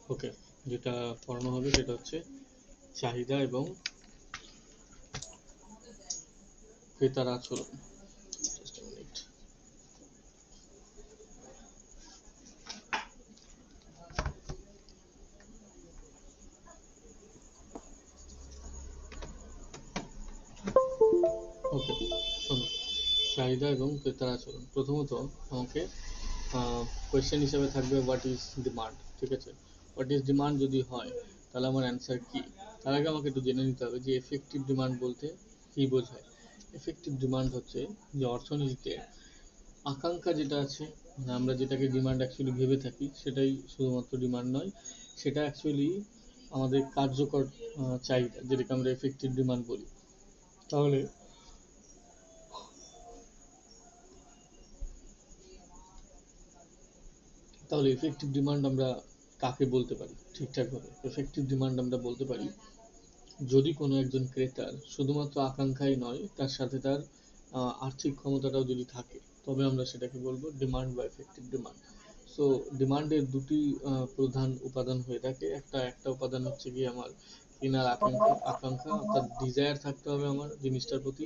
ওকে, যেটা পড়ানো হবে সেটা হচ্ছে চাহিদা এবং ক্রেতার আচরণ। Just a minute. ওকে, শোনো, চাহিদা এবং ক্রেতার আচরণ। প্রথমত আমাকে কোয়েশ্চেন হিসেবে থাকবে হোয়াট ইজ ডিমান্ড। ঠিক আছে, হোয়াট ইজ ডিমান্ড যদি হয় তাহলে আমার অ্যান্সার কি? তার আগে আমাকে একটু জেনে নিতে হবে যে এফেক্টিভ ডিমান্ড বলতে কি বোঝায়। এফেক্টিভ ডিমান্ড হচ্ছে যে অর্থনীতিতে আকাঙ্ক্ষা যেটা আছে, মানে আমরা যেটাকে ডিমান্ড অ্যাকচুয়ালি ভেবে থাকি সেটাই শুধুমাত্র ডিমান্ড নয়, সেটা অ্যাকচুয়ালি আমাদের কার্যকর চাহিদা, যেটাকে আমরা এফেক্টিভ ডিমান্ড বলি। তাহলে তাহলে এফেক্টিভ ডিমান্ড আমরা কাকে বলতে পারি ঠিকঠাকভাবে? এফেক্টিভ ডিমান্ড আমরা বলতে পারি যদি কোনো একজন ক্রেতার শুধুমাত্র আকাঙ্ক্ষাই নয়, তার সাথে তার আর্থিক ক্ষমতাটাও যদি থাকে, তবে আমরা সেটাকে বলবো ডিমান্ড বা এফেক্টিভ ডিমান্ড। সো ডিমান্ডের দুটি প্রধান উপাদান হয়ে থাকে। একটা উপাদান হচ্ছে গিয়ে আমার কেনার আকাঙ্ক্ষা অর্থাৎ ডিজায়ার থাকতে হবে আমার জিনিসটার প্রতি।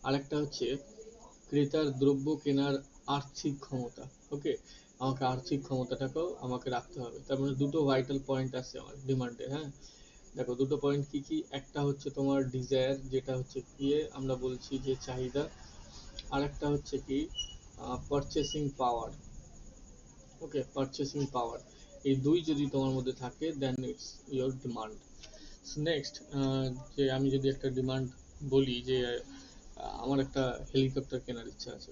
আরেকটা হচ্ছে ক্রেতার দ্রব্য কেনার আর্থিক ক্ষমতা। ওকে, আমাকে আর্থিক ক্ষমতাটাকেও আমাকে রাখতে হবে। তার মানে দুটো ভাইটাল পয়েন্ট আছে আমার ডিমান্ডে। হ্যাঁ, দেখো দুটো পয়েন্ট কি কি। একটা হচ্ছে তোমার ডিজায়ার, যেটা হচ্ছে কি আমরা বলছি যে চাহিদা। আর একটা হচ্ছে কি পারচেসিং পাওয়ার। ওকে, পারচেসিং পাওয়ার, এই দুই যদি তোমার মধ্যে থাকে দেন ইটস ইয়োর ডিমান্ড। নেক্সট, যে আমি যদি একটা ডিমান্ড বলি যে আমার একটা হেলিকপ্টার কেনার ইচ্ছা আছে,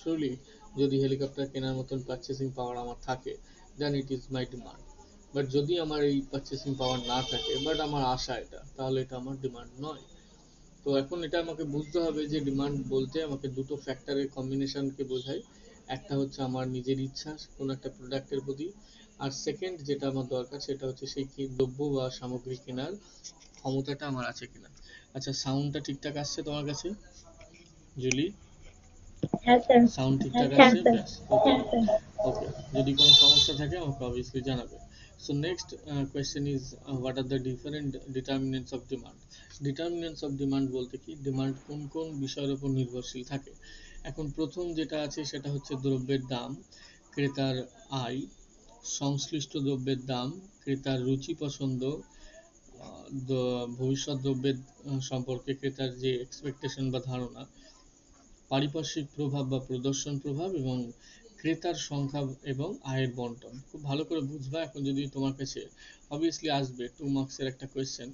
ট্রুলি যদি হেলিকপ্টার কেনার মতন পারচেসিং পাওয়ার আমার থাকে then it is my demand. But যদি আমার এই পারচেসিং পাওয়ার না থাকে বাট আমার আশা এটা, তাহলে এটা আমার ডিমান্ড নয়। তো এখন এটা আমাকে বুঝতে হবে যে ডিমান্ড বলতে আমাকে দুটো ফ্যাক্টরের কম্বিনেশনকে বোঝায়। একটা হচ্ছে আমার নিজের ইচ্ছা কোনো একটা প্রোডাক্টের প্রতি, আর সেকেন্ড যেটা আমার দরকার সেটা হচ্ছে সেই কি দ্রব্য বা সামগ্রী কেনার ক্ষমতাটা আমার আছে কিনা। আচ্ছা, সাউন্ডটা ঠিকঠাক আসছে তোমার কাছে জুলি? হ্যাঁ স্যার। সাউন্ড হ্যাঁ ঠিকঠাক স্যার। আসছে? ব্যাস, ওকে। ওকে, যদি কোনো সমস্যা থাকে আমাকে অবভিয়াসলি জানাবে। So next question is what are the different determinants of demand. Determinants of demand বলতে কি ডিমান্ড কোন কোন বিষয়ের উপর নির্ভরশীল থাকে। এখন প্রথম যেটা আছে সেটা হচ্ছে দ্রব্যের দাম, ক্রেতার আয়, সংশ্লিষ্ট দ্রব্যের দাম, ক্রেতার রুচি পছন্দ, ভবিষ্যৎ দ্রব্যের সম্পর্কে ক্রেতার যে এক্সপেকটেশন বা ধারণা, পারিপার্শ্বিক প্রভাব বা প্রদর্শন প্রভাব, এবং ক্রেতার সংখ্যা এবং আয়ের বন্টন। খুব ভালো করে বুঝবা। এখন যদি তোমার কাছে অবভিয়াসলি আসবে 2 মার্কসের একটা কোয়েশ্চেন,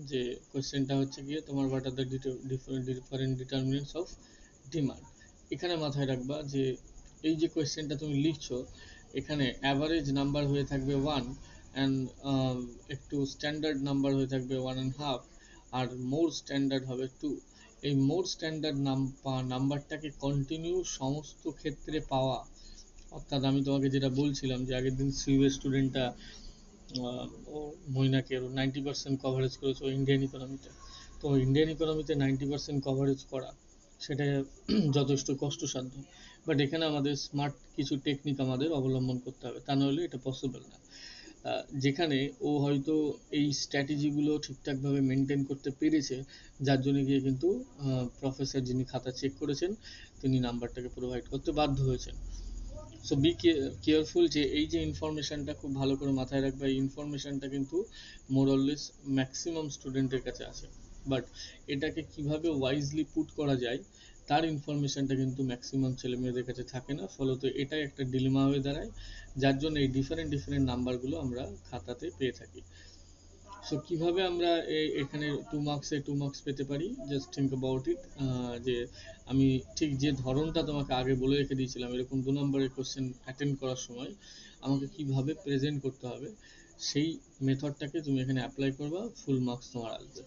যে কোয়েশ্চেনটা হচ্ছে গিয়ে তোমার what are the different determinants of demand. এখানে মাথায় রাখবা যে এই যে কোয়েশ্চেনটা তুমি লিখছো, এখানে অ্যাভারেজ নাম্বার হয়ে থাকবে 1, অ্যান্ড একটু স্ট্যান্ডার্ড নাম্বার হয়ে থাকবে 1.5, আর মোর স্ট্যান্ডার্ড হবে 2। এই মোর স্ট্যান্ডার্ড নাম্বারটাকে কন্টিনিউ সমস্ত ক্ষেত্রে পাওয়া, অর্থাৎ আমি তোমাকে যেটা বলছিলাম যে আগের দিন সিইউ স্টুডেন্টটা ও মইনাকে 90% কভারেজ করেছে ইন্ডিয়ান ইকোনমিতে। তো ইন্ডিয়ান ইকোনমিতে 90% কভারেজ করা সেটা যথেষ্ট কষ্টসাধ্য। বাট এখানে আমাদের স্মার্ট কিছু টেকনিক আমাদের অবলম্বন করতে হবে, তা নাহলে এটা পসিবল না। যেখানে ও হয়তো এই স্ট্র্যাটেজিগুলো ঠিকঠাকভাবে মেনটেন করতে পেরেছে, যার জন্য গিয়ে কিন্তু প্রফেসর যিনি খাতা চেক করেছেন তিনি নাম্বারটাকে প্রোভাইড করতে বাধ্য হয়েছেন। সো বি কেয়ারফুল যে এই যে ইনফরমেশনটা খুব ভালো করে মাথায় রাখবে। এই ইনফরমেশনটা কিন্তু মোরলেস ম্যাক্সিমাম স্টুডেন্টের কাছে আছে, বাট এটাকে কিভাবে ওয়াইজলি পুট করা যায় তার ইনফরমেশনটা কিন্তু ম্যাক্সিমাম ছেলেমেয়েদের কাছে থাকে না। ফলত এটাই একটা ডিলেমা হয়ে দাঁড়ায়, যার জন্য এই ডিফারেন্ট ডিফারেন্ট নাম্বারগুলো আমরা খাতাতে পেয়ে থাকি। সো কিভাবে আমরা এখানে 2 মার্কস পেতে পারি, জাস্ট থিঙ্ক অ্যাবাউট ইট। যে আমি ঠিক যে ধরনটা তোমাকে আগে বলে রেখে দিয়েছিলাম, এরকম 2 নম্বরের কোশ্চেন অ্যাটেন্ড করার সময় আমাকে কিভাবে প্রেজেন্ট করতে হবে, সেই মেথডটাকে তুমি এখানে অ্যাপ্লাই করবা, ফুল মার্কস তোমার আসবে।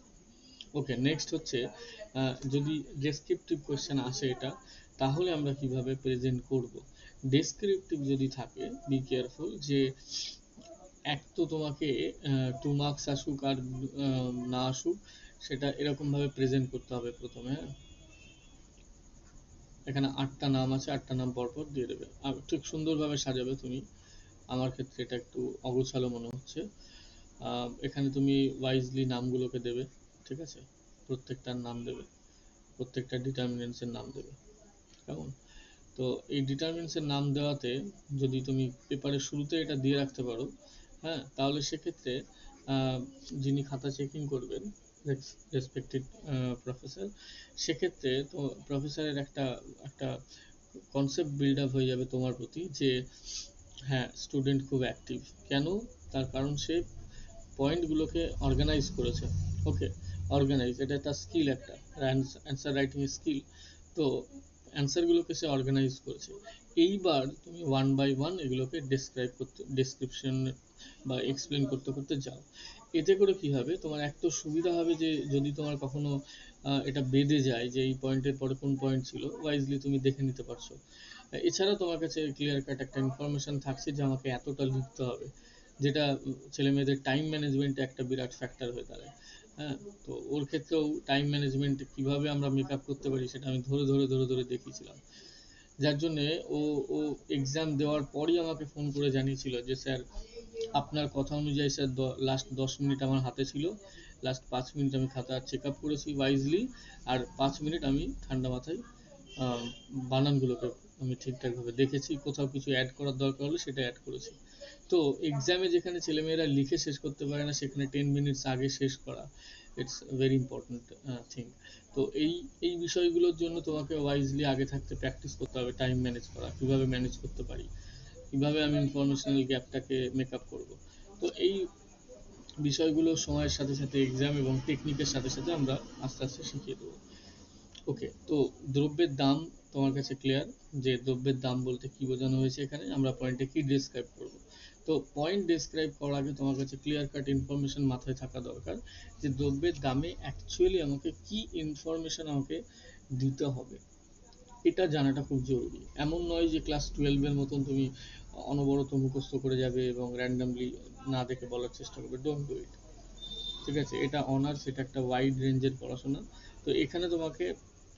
ওকে, নেক্সট হচ্ছে যদি ডেসক্রিপটিভ কোশ্চেন আসে এটা, তাহলে আমরা কিভাবে প্রেজেন্ট করব। ডেসক্রিপটিভ যদি থাকে, বি কেয়ারফুল যে এক তো তোমাকে 2 মার্কস আসুক আর না আসুক, সেটা এরকমভাবে প্রেজেন্ট করতে হবে প্রথমে। হ্যাঁ, এখানে 8টা নাম আছে, 8টা নাম পরপর দিয়ে দেবে আর ঠিক সুন্দরভাবে সাজাবে তুমি। আমার ক্ষেত্রে এটা একটু অগোছালো মনে হচ্ছে। এখানে তুমি ওয়াইজলি নামগুলোকে দেবে, ঠিক আছে? প্রত্যেকটার নাম দেবে, প্রত্যেকটা ডিটারমিনেন্টসের নাম দেবে, কেমন? তো এই ডিটারমিনেন্টসের নাম দেওয়াতে যদি তুমি পেপারের শুরুতে এটা দিয়ে রাখতে পারো, হ্যাঁ, তাহলে সেক্ষেত্রে আহ, যিনি খাতা চেকিং করবেন, রেসপেক্টেড প্রফেসর, সেক্ষেত্রে তো প্রফেসরের একটা একটা কনসেপ্ট বিল্ড আপ হয়ে যাবে তোমার প্রতি যে হ্যাঁ, স্টুডেন্ট খুব অ্যাক্টিভ। কেন? তার কারণ সে পয়েন্টগুলোকে অর্গানাইজ করেছে। ওকে, অর্গানাইজ এটা একটা স্কিল, একটা অ্যান্সার রাইটিং স্কিল। তো অ্যান্সারগুলোকে সে অর্গানাইজ করেছে। এইবার তুমি ওয়ান বাই ওয়ান এগুলোকে ডেসক্রিপশন বা এক্সপ্লেন করতে করতে যাও। এতে করে কি হবে, তোমার এক তো সুবিধা হবে যে যদি তোমার কখনো এটা বেঁধে যায় যে এই পয়েন্টের পরে কোন পয়েন্ট ছিল, ওয়াইজলি তুমি দেখে নিতে পারছো। এছাড়া তোমার কাছে ক্লিয়ার কাট একটা ইনফরমেশন থাকছে যে আমাকে এতটা লিখতে হবে, যেটা ছেলে মেয়েদের টাইম ম্যানেজমেন্টে একটা বিরাট ফ্যাক্টর হয়ে দাঁড়ায়। হ্যাঁ, তো ওর ক্ষেত্রেও টাইম ম্যানেজমেন্ট কিভাবে আমরা মেক আপ করতে পারি সেটা আমি ধরে ধরে ধরে ধরে দেখিয়েছিলাম। যার জন্যে ও ও এক্সাম দেওয়ার পরই আমাকে ফোন করে জানিয়েছিল যে স্যার, আপনার কথা অনুযায়ী স্যার লাস্ট 10 মিনিট আমার হাতে ছিল, লাস্ট 5 মিনিট আমি খাতা চেক আপ করেছি ওয়াইজলি, আর 5 মিনিট আমি ঠান্ডা মাথায় আহ, বানানগুলোকে আমি ঠিকঠাকভাবে দেখেছি, কোথাও কিছু অ্যাড করার দরকার হলে সেটা অ্যাড করেছি। তো এক্সামে যেখানে ছেলেমেয়েরা লিখে শেষ করতে পারে না, সেখানে 10 মিনিটস আগে শেষ করা, ইটস ভেরি ইম্পর্ট্যান্ট থিং। তো এই এই বিষয়গুলোর জন্য তোমাকে ওয়াইজলি আগে থাকতে প্র্যাকটিস করতে হবে, টাইম ম্যানেজ করা, কিভাবে ম্যানেজ করতে পারি, কিভাবে আমি ইনফরমেশনাল গ্যাপটাকে মেক আপ করবো। তো এই বিষয়গুলো সময়ের সাথে সাথে এক্সাম এবং টেকনিকের সাথে সাথে আমরা আস্তে আস্তে শিখিয়ে দেবো। ওকে, তো দ্রব্যের দাম তোমার কাছে ক্লিয়ার, যে দ্রব্যের দাম বলতে কি বোঝানো হয়েছে, এখানে আমরা পয়েন্টে কি ডেসক্রাইব করব। তো পয়েন্ট ডেসক্রাইব করার আগে তোমার কাছে ক্লিয়ার কাট ইনফরমেশন মাথায় থাকা দরকার যে দ্রব্যের দামে অ্যাকচুয়ালি আমাকে কি ইনফরমেশন আমাকে দিতে হবে, এটা জানাটা খুব জরুরি। এমন নয় যে ক্লাস 12-এর মতন তুমি অনবরত মুখস্থ করে যাবে এবং র্যান্ডামলি না দেখে বলার চেষ্টা করবে, ডোন্ট ডু ইট। ঠিক আছে, এটা অনার্স, এটা একটা ওয়াইড রেঞ্জের পড়াশোনা। তো এখানে তোমাকে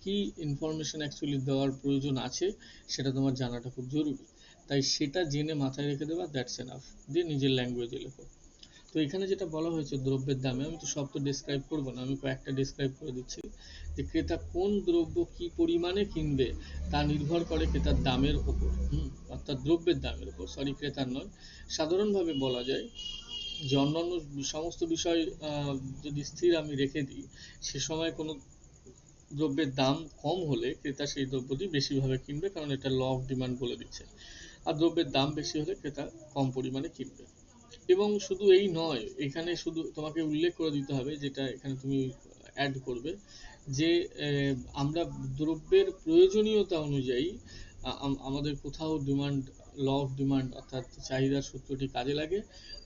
কি ইনফরমেশন অ্যাকচুয়ালি দেওয়ার প্রয়োজন আছে সেটা তোমার জানাটা খুব জরুরি। তাই সেটা জেনে মাথায় রেখে দেওয়া, দ্যাটস এনাফ। দিয়ে নিজের ল্যাঙ্গুয়েজে লেখো। তো এখানে যেটা বলা হয়েছে দ্রব্যের দামে, আমি তো সব তো ডেসক্রাইব করবো না, আমি কয়েকটা ডেসক্রাইব করে দিচ্ছি। যে ক্রেতা কোন দ্রব্য কি পরিমাণে কিনবে তা নির্ভর করে ক্রেতার দামের ওপর। অর্থাৎ দ্রব্যের দামের ওপর, সরি, ক্রেতার নয়। সাধারণভাবে বলা যায় যে অন্যান্য সমস্ত বিষয় যদি স্থির আমি রেখে দিই, সে সময় কোনো দ্রব্যের দাম কম হলে ক্রেতা সেই দ্রব্যটি বেশিভাবে কিনবে, কারণ এটা ল অফ ডিমান্ড বলে দিচ্ছে। আর দ্রব্যের দাম বেশি হলে ক্রেতা কম পরিমাণে কিনবে। এবং শুধু এই নয়, এখানে শুধু তোমাকে উল্লেখ করে দিতে হবে, যেটা এখানে তুমি অ্যাড করবে, যে আমরা দ্রব্যের প্রয়োজনীয়তা অনুযায়ী আমাদের কোথাও ডিমান্ড, ল অফ ডিমান্ড অর্থাৎ চাহিদার সূত্রটি কাজে লাগে,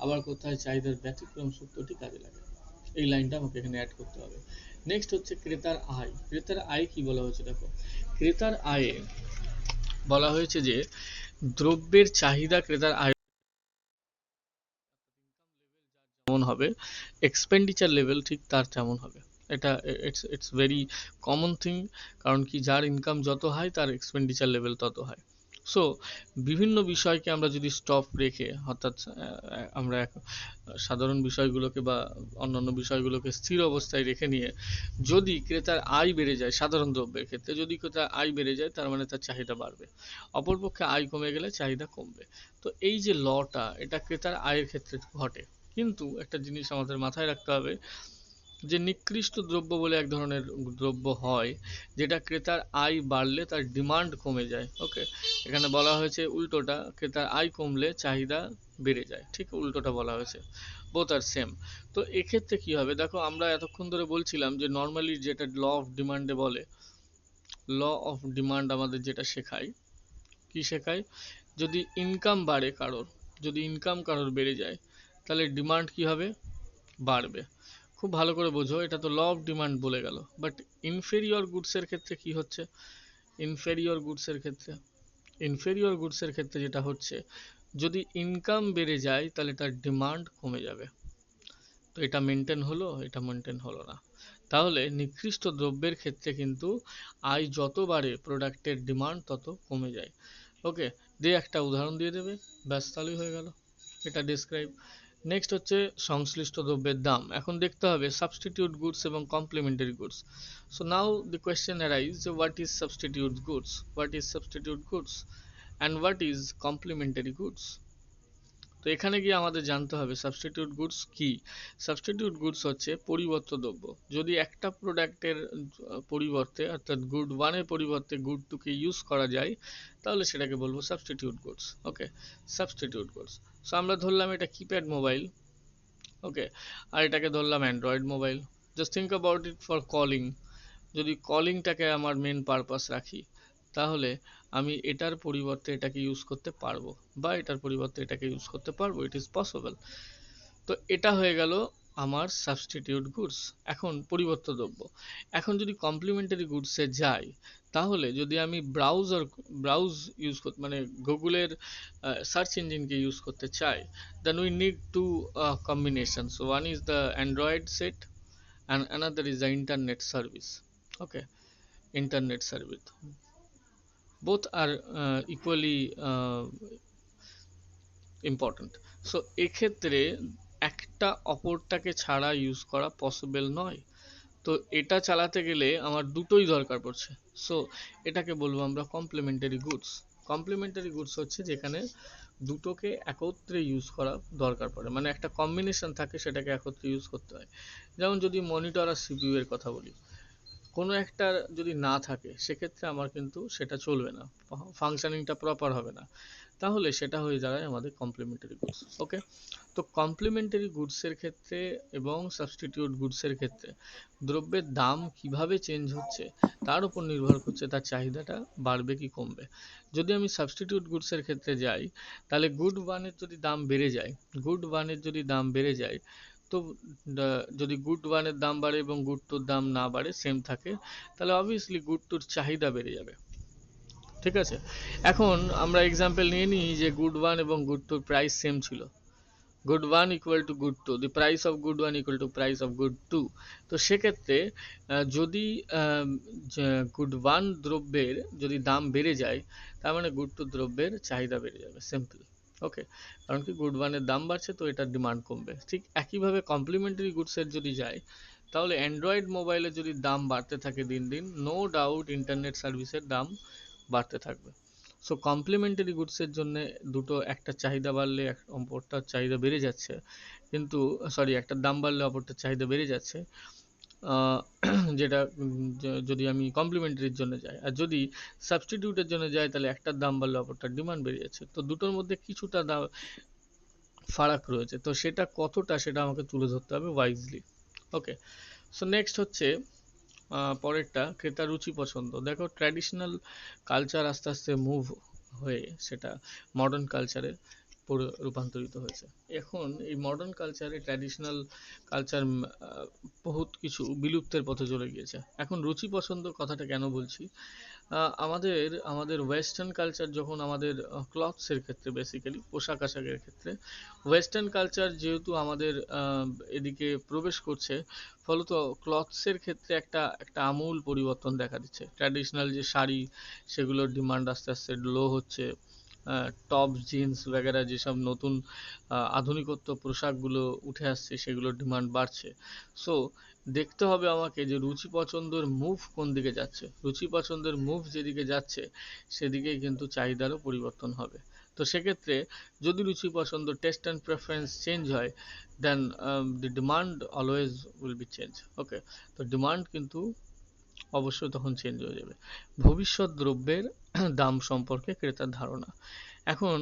আবার কোথায় চাহিদার ব্যতিক্রম সূত্রটি কাজে লাগে। এই লাইনটা আমাকে এখানে অ্যাড করতে হবে। নেক্সট হচ্ছে ক্রেতার আয়। ক্রেতার আয় কি বলা হয়েছে দেখো, ক্রেতার আয়ে বলা হয়েছে যে দ্রব্যের চাহিদা ক্রেতার আয় যেমন হবে, এক্সপেন্ডিচার লেভেল ঠিক তার তেমন হবে। এটা ইটস ভেরি কমন থিং। কারণ কি, যার ইনকাম যত হাই তার এক্সপেন্ডিচার লেভেল তত হাই। সো বিভিন্ন বিষয়কে আমরা যদি স্টপ রেখে, অর্থাৎ আমরা সাধারণ বিষয়গুলোকে বা অন্যান্য বিষয়গুলোকে স্থির অবস্থায় রেখে নিয়ে যদি ক্রেতার আয় বেড়ে যায়, সাধারণ দ্রব্যের ক্ষেত্রে যদি ক্রেতার আয় বেড়ে যায়, তার মানে তার চাহিদা বাড়বে। অপরপক্ষে আয় কমে গেলে চাহিদা কমবে। তো এই যে লটা, এটা ক্রেতার আয়ের ক্ষেত্রে ঘটে। কিন্তু একটা জিনিস আমাদের মাথায় রাখতে হবে, যে নিকৃষ্ট দ্রব্য বলে এক ধরনের দ্রব্য হয়, যেটা ক্রেতার আয় বাড়লে তার ডিমান্ড কমে যায়। ওকে, এখানে বলা হয়েছে উল্টোটা, ক্রেতার আয় কমলে চাহিদা বেড়ে যায়, ঠিক উল্টোটা বলা হয়েছে। বোথ আর সেম। তো এক্ষেত্রে কি হবে দেখো, আমরা এতক্ষণ ধরে বলছিলাম যে নর্মালি যেটা ল অফ ডিমান্ডে বলে, ল অফ ডিমান্ড আমাদের যেটা শেখায়, কি শেখায়, যদি ইনকাম বাড়ে কারোর, যদি ইনকাম কারোর বেড়ে যায়, তাহলে ডিমান্ড কি হবে, বাড়বে। খুব ভালো করে বোঝো, এটা তো ল অফ ডিমান্ড বলে গেল। বাট ইনফেরিয়র গুডসের ক্ষেত্রে কি হচ্ছে, ইনফেরিয়র গুডসের ক্ষেত্রে, ইনফেরিয়র গুডসের ক্ষেত্রে যেটা হচ্ছে, যদি ইনকাম বেড়ে যায় তাহলে তার ডিমান্ড কমে যাবে। তো এটা মেনটেন হলো, এটা মেনটেন হলো না। তাহলে নিকৃষ্ট দ্রব্যের ক্ষেত্রে কিন্তু আয় যত বাড়ে প্রোডাক্টের ডিমান্ড তত কমে যায়। ওকে, দিয়ে একটা উদাহরণ দিয়ে দেবে, ব্যাস তাহলেই হয়ে গেল। এটা ডেসক্রাইব। নেক্সট হচ্ছে সংশ্লিষ্ট দ্রব্যের দাম। এখন দেখতে হবে সাবস্টিটিউট গুডস এবং complementary goods. So now the question arise যে what is substitute goods, what is substitute goods and what is complementary goods. তো এখানে গিয়ে আমাদের জানতে হবে সাবস্টিটিউট গুডস কি। সাবস্টিটিউট গুডস হচ্ছে পরিবর্ত দ্রব্য। যদি একটা প্রোডাক্টের পরিবর্তে অর্থাৎ গুড ওয়ানের পরিবর্তে গুড টুকে ইউজ করা যায়, তাহলে সেটাকে বলবো সাবস্টিটিউট গুডস। ওকে, সাবস্টিটিউট গুডস। সো আমরা ধরলাম এটা কিপ্যাড মোবাইল, ওকে, আর এটাকে ধরলাম Android mobile. Just think about it for calling. যদি কলিংটাকে আমার মেন পারপাস রাখি, তাহলে আমি এটার পরিবর্তে এটাকে ইউজ করতে পারবো, বা এটার পরিবর্তে এটাকে ইউজ করতে পারবো, ইট ইজ পসিবল। তো এটা হয়ে গেল আমার সাবস্টিটিউট গুডস। এখন পরিবর্ত দ্রব্য। এখন যদি কমপ্লিমেন্টারি গুডসে যাই, তাহলে যদি আমি ব্রাউজ ইউজ করতে, মানে গুগলের সার্চ ইঞ্জিনকে ইউজ করতে চাই, then we need to combinations. So one is the Android set and another is the internet service. Okay, internet service. Both are equally important. So এক্ষেত্রে একটা অপরটাকে ছাড়া ইউজ করা পসিবল নয়। তো এটা চালাতে গেলে আমার দুটোই দরকার পড়ছে। সো এটাকে বলবো আমরা কমপ্লিমেন্টারি গুডস। কমপ্লিমেন্টারি গুডস হচ্ছে যেখানে দুটোকে একত্রে ইউজ করা দরকার পড়ে, মানে একটা কম্বিনেশন থাকে, সেটাকে একত্রে ইউজ করতে হয়। যেমন যদি মনিটর আর সিপিইউ এর কথা বলি, কোনো একটা যদি না থাকে সেক্ষেত্রে আমার কিন্তু সেটা চলবে না, ফাংশনিংটা প্রপার হবে না, তাহলে সেটা হয়ে দাঁড়ায় আমাদের কমপ্লিমেন্টারি গুডস। ওকে, তো কমপ্লিমেন্টারি গুডসের ক্ষেত্রে এবং সাবস্টিটিউট গুডসের ক্ষেত্রে দ্রব্যের দাম কিভাবে চেঞ্জ হচ্ছে তার উপর নির্ভর করছে তার চাহিদাটা বাড়বে কি কমবে। যদি আমি সাবস্টিটিউট গুডসের ক্ষেত্রে যাই, তাহলে গুড ওয়ানের যদি দাম বেড়ে যায়, গুড ওয়ানের যদি দাম বেড়ে যায়, তো যদি গুড ওয়ানের দাম বাড়ে এবং গুড টুর দাম না বাড়ে, সেম থাকে, তাহলে অবভিয়াসলি গুড টুর চাহিদা বেড়ে যাবে। ঠিক আছে, এখন আমরা এক্সাম্পল নিয়ে নিই যে গুড ওয়ান এবং গুড টুর প্রাইস সেম ছিল, good one equal to good two, the price of good one equal to price of good two. তো সেক্ষেত্রে যদি গুড ওয়ান দ্রব্যের যদি দাম বেড়ে যায়, তার মানে গুড টু দ্রব্যের চাহিদা বেড়ে যাবে, সিম্পল। ওকে, কারণ কি গুড ওয়ানের দাম বাড়ছে, তো এটার ডিমান্ড কমবে। ঠিক একইভাবে কমপ্লিমেন্টারি গুডসের যদি যায়, তাহলে অ্যান্ড্রয়েড মোবাইলের যদি দাম বাড়তে থাকে দিন দিন, নো ডাউট ইন্টারনেট সার্ভিসের দাম বাড়তে থাকবে। সো কমপ্লিমেন্টারি গুডসের জন্য দুটো, একটা চাহিদা বাড়লে অপরটার চাহিদা বেড়ে যাচ্ছে, কিন্তু সরি, একটার দাম বাড়লে অপরটার চাহিদা বেড়ে যাচ্ছে, যেটা যদি আমি কমপ্লিমেন্টারির জন্য যাই। আর যদি সাবস্টিটিউটের জন্য যাই, তাহলে একটার দাম বাড়লে অপরটার ডিমান্ড বেড়ে যাচ্ছে। তো দুটোর মধ্যে কিছুটা দাম ফারাক রয়েছে, তো সেটা কতটা সেটা আমাকে তুলে ধরতে হবে ওয়াইজলি। ওকে, সো নেক্সট হচ্ছে পরেরটা, ক্রেতা রুচি পছন্দ। দেখো, ট্র্যাডিশনাল কালচার আস্তে আস্তে মুভ হয়ে সেটা মডার্ন কালচারে রূপান্তরিত হয়েছে। এখন এই মডার্ন কালচারে ট্র্যাডিশনাল কালচার বহুত কিছু বিলুপ্তের পথে চলে গিয়েছে। এখন রুচি পছন্দ কথাটা কেন বলছি, আমাদের আমাদের ওয়েস্টার্ন কালচার যখন আমাদের ক্লথসের ক্ষেত্রে, বেসিক্যালি পোশাক আশাকের ক্ষেত্রে ওয়েস্টার্ন কালচার যেহেতু আমাদের এদিকে প্রবেশ করছে, ফলত ক্লথসের ক্ষেত্রে একটা একটা আমূল পরিবর্তন দেখা দিচ্ছে। ট্র্যাডিশনাল যে শাড়ি, সেগুলোর ডিমান্ড আস্তে আস্তে লো হচ্ছে। টপ জিন্স वगैरह যেসব নতুন আধুনিকত্ব পোশাকগুলো উঠে আসছে, সেগুলোর ডিমান্ড বাড়ছে। সো দেখতে হবে আমাকে যে রুচি পছন্দের মুভ কোন দিকে যাচ্ছে। রুচি পছন্দের মুভ যেদিকে যাচ্ছে, সেদিকেই কিন্তু চাহিদারও পরিবর্তন হবে। তো সেক্ষেত্রে যদি রুচি পছন্দ, টেস্ট অ্যান্ড প্রেফারেন্স চেঞ্জ হয়, then the demand always will be change. Okay, তো ডিমান্ড কিন্তু অবশ্যই তখন চেঞ্জ হয়ে যাবে। ভবিষ্যৎ দ্রব্যের দাম সম্পর্কে ক্রেতার ধারণা। এখন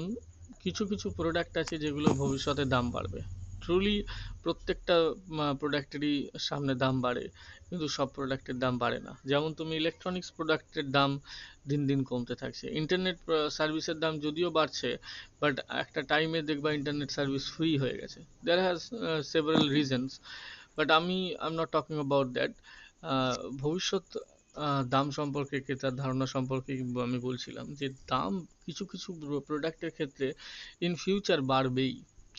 কিছু কিছু প্রোডাক্ট আছে যেগুলো ভবিষ্যতে দাম বাড়বে। ট্রুলি প্রত্যেকটা প্রোডাক্টেরই সামনে দাম বাড়ে, কিন্তু সব প্রোডাক্টের দাম বাড়ে না। যেমন তুমি ইলেকট্রনিক্স প্রোডাক্টের দাম দিন দিন কমতে থাকছে, ইন্টারনেট সার্ভিসের দাম যদিও বাড়ছে, বাট একটা টাইমে দেখবা ইন্টারনেট সার্ভিস ফ্রি হয়ে গেছে। There has several reasons, but I am not talking about that. ভবিষ্যৎ দাম সম্পর্কে, ক্রেতার ধারণা সম্পর্কে আমি বলছিলাম যে দাম কিছু কিছু প্রোডাক্টের ক্ষেত্রে ইন ফিউচার বাড়বেই,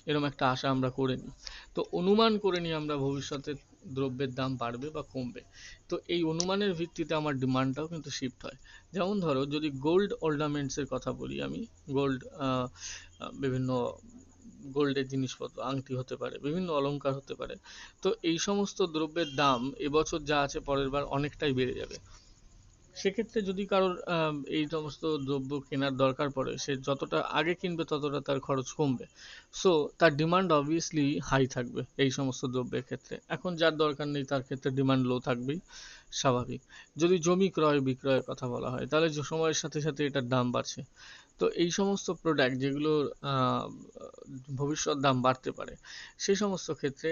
এরকম একটা আশা আমরা করে নিই। তো অনুমান করে নিই আমরা ভবিষ্যতে দ্রব্যের দাম বাড়বে বা কমবে। তো এই অনুমানের ভিত্তিতে আমার ডিমান্ডটাও কিন্তু শিফট হয়। যেমন ধরো, যদি গোল্ড অর্নামেন্টসের কথা বলি আমি, গোল্ড বিভিন্ন গোল্ডের জিনিসপত্র, আংটি হতে পারে, বিভিন্ন অলংকার হতে পারে। তো এই সমস্ত দ্রব্যের দাম এবছর যা আছে পরের বার অনেকটাই বেড়ে যাবে। সেক্ষেত্রে যদি কারোর এই সমস্ত দ্রব্য কেনার দরকার পড়ে, সে যতটা আগে কিনবে ততটা তার খরচ কমবে। সো তার ডিমান্ড অবভিয়াসলি হাই থাকবে এই সমস্ত দ্রব্যের ক্ষেত্রে। এখন যার দরকার নেই তার ক্ষেত্রে ডিমান্ড লো থাকবেই, স্বাভাবিক। যদি জমি ক্রয় বিক্রয়ের কথা বলা হয় তাহলে যে সময়ের সাথে সাথে এটার দাম বাড়ছে। তো এই সমস্ত প্রোডাক্ট যেগুলোর ভবিষ্যৎ দাম বাড়তে পারে, সেই সমস্ত ক্ষেত্রে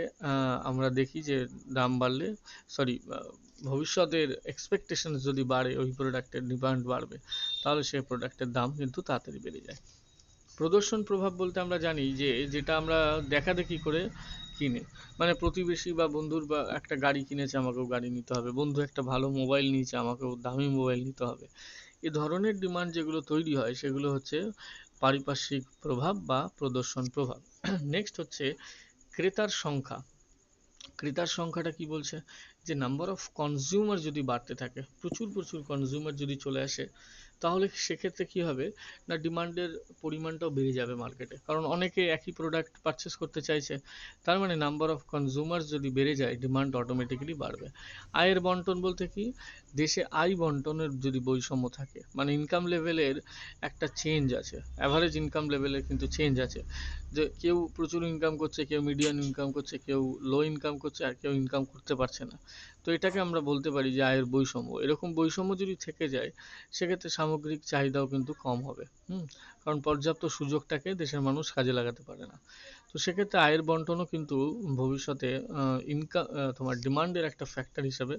আমরা দেখি যে দাম বাড়লে, সরি, ভবিষ্যতের এক্সপেকটেশন যদি বাড়ে, ওই প্রোডাক্টের ডিমান্ড বাড়বে, তাহলে সেই প্রোডাক্টের দাম কিন্তু তাড়াতাড়ি বেড়ে যায়। প্রদর্শন প্রভাব বলতে আমরা জানি যে যেটা আমরা দেখাদেখি করে কিনে, মানে প্রতিবেশী বা বন্ধুর বা একটা গাড়ি কিনেছে, আমাকেও গাড়ি নিতে হবে, বন্ধু একটা ভালো মোবাইল নিয়েছে, আমাকেও দামি মোবাইল নিতে হবে। এ ধরনের ডিমান্ড যেগুলো তৈরি হয় সেগুলো হচ্ছে পারিপার্শ্বিক প্রভাব বা প্রদর্শন প্রভাব। নেক্সট হচ্ছে ক্রেতার সংখ্যা। ক্রেতার সংখ্যাটা কি বলছে? যে নাম্বার অফ কনজিউমার যদি বাড়তে থাকে, প্রচুর প্রচুর কনজিউমার যদি চলে আসে, তাহলে সেক্ষেত্রে কি হবে না, ডিমান্ডের পরিমাণটাও বেড়ে যাবে মার্কেটে, কারণ অনেকে একই প্রোডাক্ট পারচেস করতে চাইছে। তার মানে নাম্বার অফ কনজিউমার যদি বেড়ে যায়, ডিমান্ড অটোমেটিক্যালি বাড়বে। আয়ের বন্টন বলতে কি? দেশে আয় বন্টনের যদি বৈষম্য থাকে, মানে ইনকাম লেভেলের একটা চেঞ্জ আছে, অ্যাভারেজ ইনকাম লেভেলের কিন্তু চেঞ্জ আছে, যে কেউ প্রচুর ইনকাম করছে, কেউ মিডিয়ান ইনকাম করছে, কেউ লো ইনকাম করছে, আর কেউ ইনকাম করতে পারছে না। তো এটাকে আমরা বলতে পারি যে আয়ের বৈষম্য। এরকম বৈষম্য যদি থেকে যায়, সেক্ষেত্রে সামগ্রিক চাহিদাও কিন্তু কম হবে। কারণ পর্যাপ্ত সুযোগটাকে দেশের মানুষ কাজে লাগাতে পারে না। তো সেক্ষেত্রে আয়ের বন্টনও কিন্তু ভবিষ্যতে ইনকাম, তোমার ডিমান্ডের একটা ফ্যাক্টর হিসাবে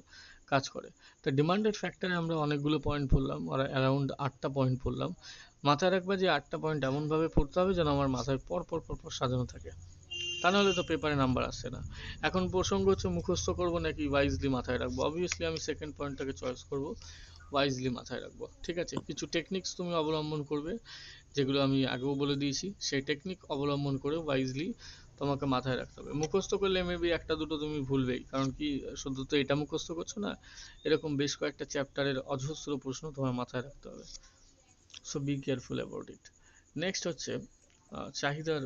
কাজ করে। তো ডিমান্ডের ফ্যাক্টরে আমরা অনেকগুলো পয়েন্ট পড়লাম, আর অ্যারাউন্ড 8টা পয়েন্ট পড়লাম। মাথায় রাখবা যে 8টা পয়েন্ট এমনভাবে পড়তে হবে যেন আমার মাথায় পর পর পর পর সাজানো থাকে, তা নাহলে তো পেপারে নাম্বার আসছে না। এখন প্রসঙ্গ হচ্ছে মুখস্থ করবো নাকি ওয়াইজলি মাথায় রাখবো। অবভিয়াসলি আমি সেকেন্ড পয়েন্টটাকে চয়েস করবো, ওয়াইজলি মাথায় রাখবো। ঠিক আছে, কিছু টেকনিক্স তুমি অবলম্বন করবে, যেগুলো আমি আগেও বলে দিয়েছি, সেই টেকনিক অবলম্বন করে ওয়াইজলি তোমাকে মাথায় রাখতে হবে। মুখস্থ করলে মেবি একটা দুটো তুমি ভুলবেই, কারণ কি শুধু তো এটা মুখস্থ করছো না, এরকম বেশ কয়েকটা চ্যাপ্টারের অজস্র প্রশ্ন তোমার মাথায় রাখতে হবে। So be careful about it. Next হচ্ছে চাহিদার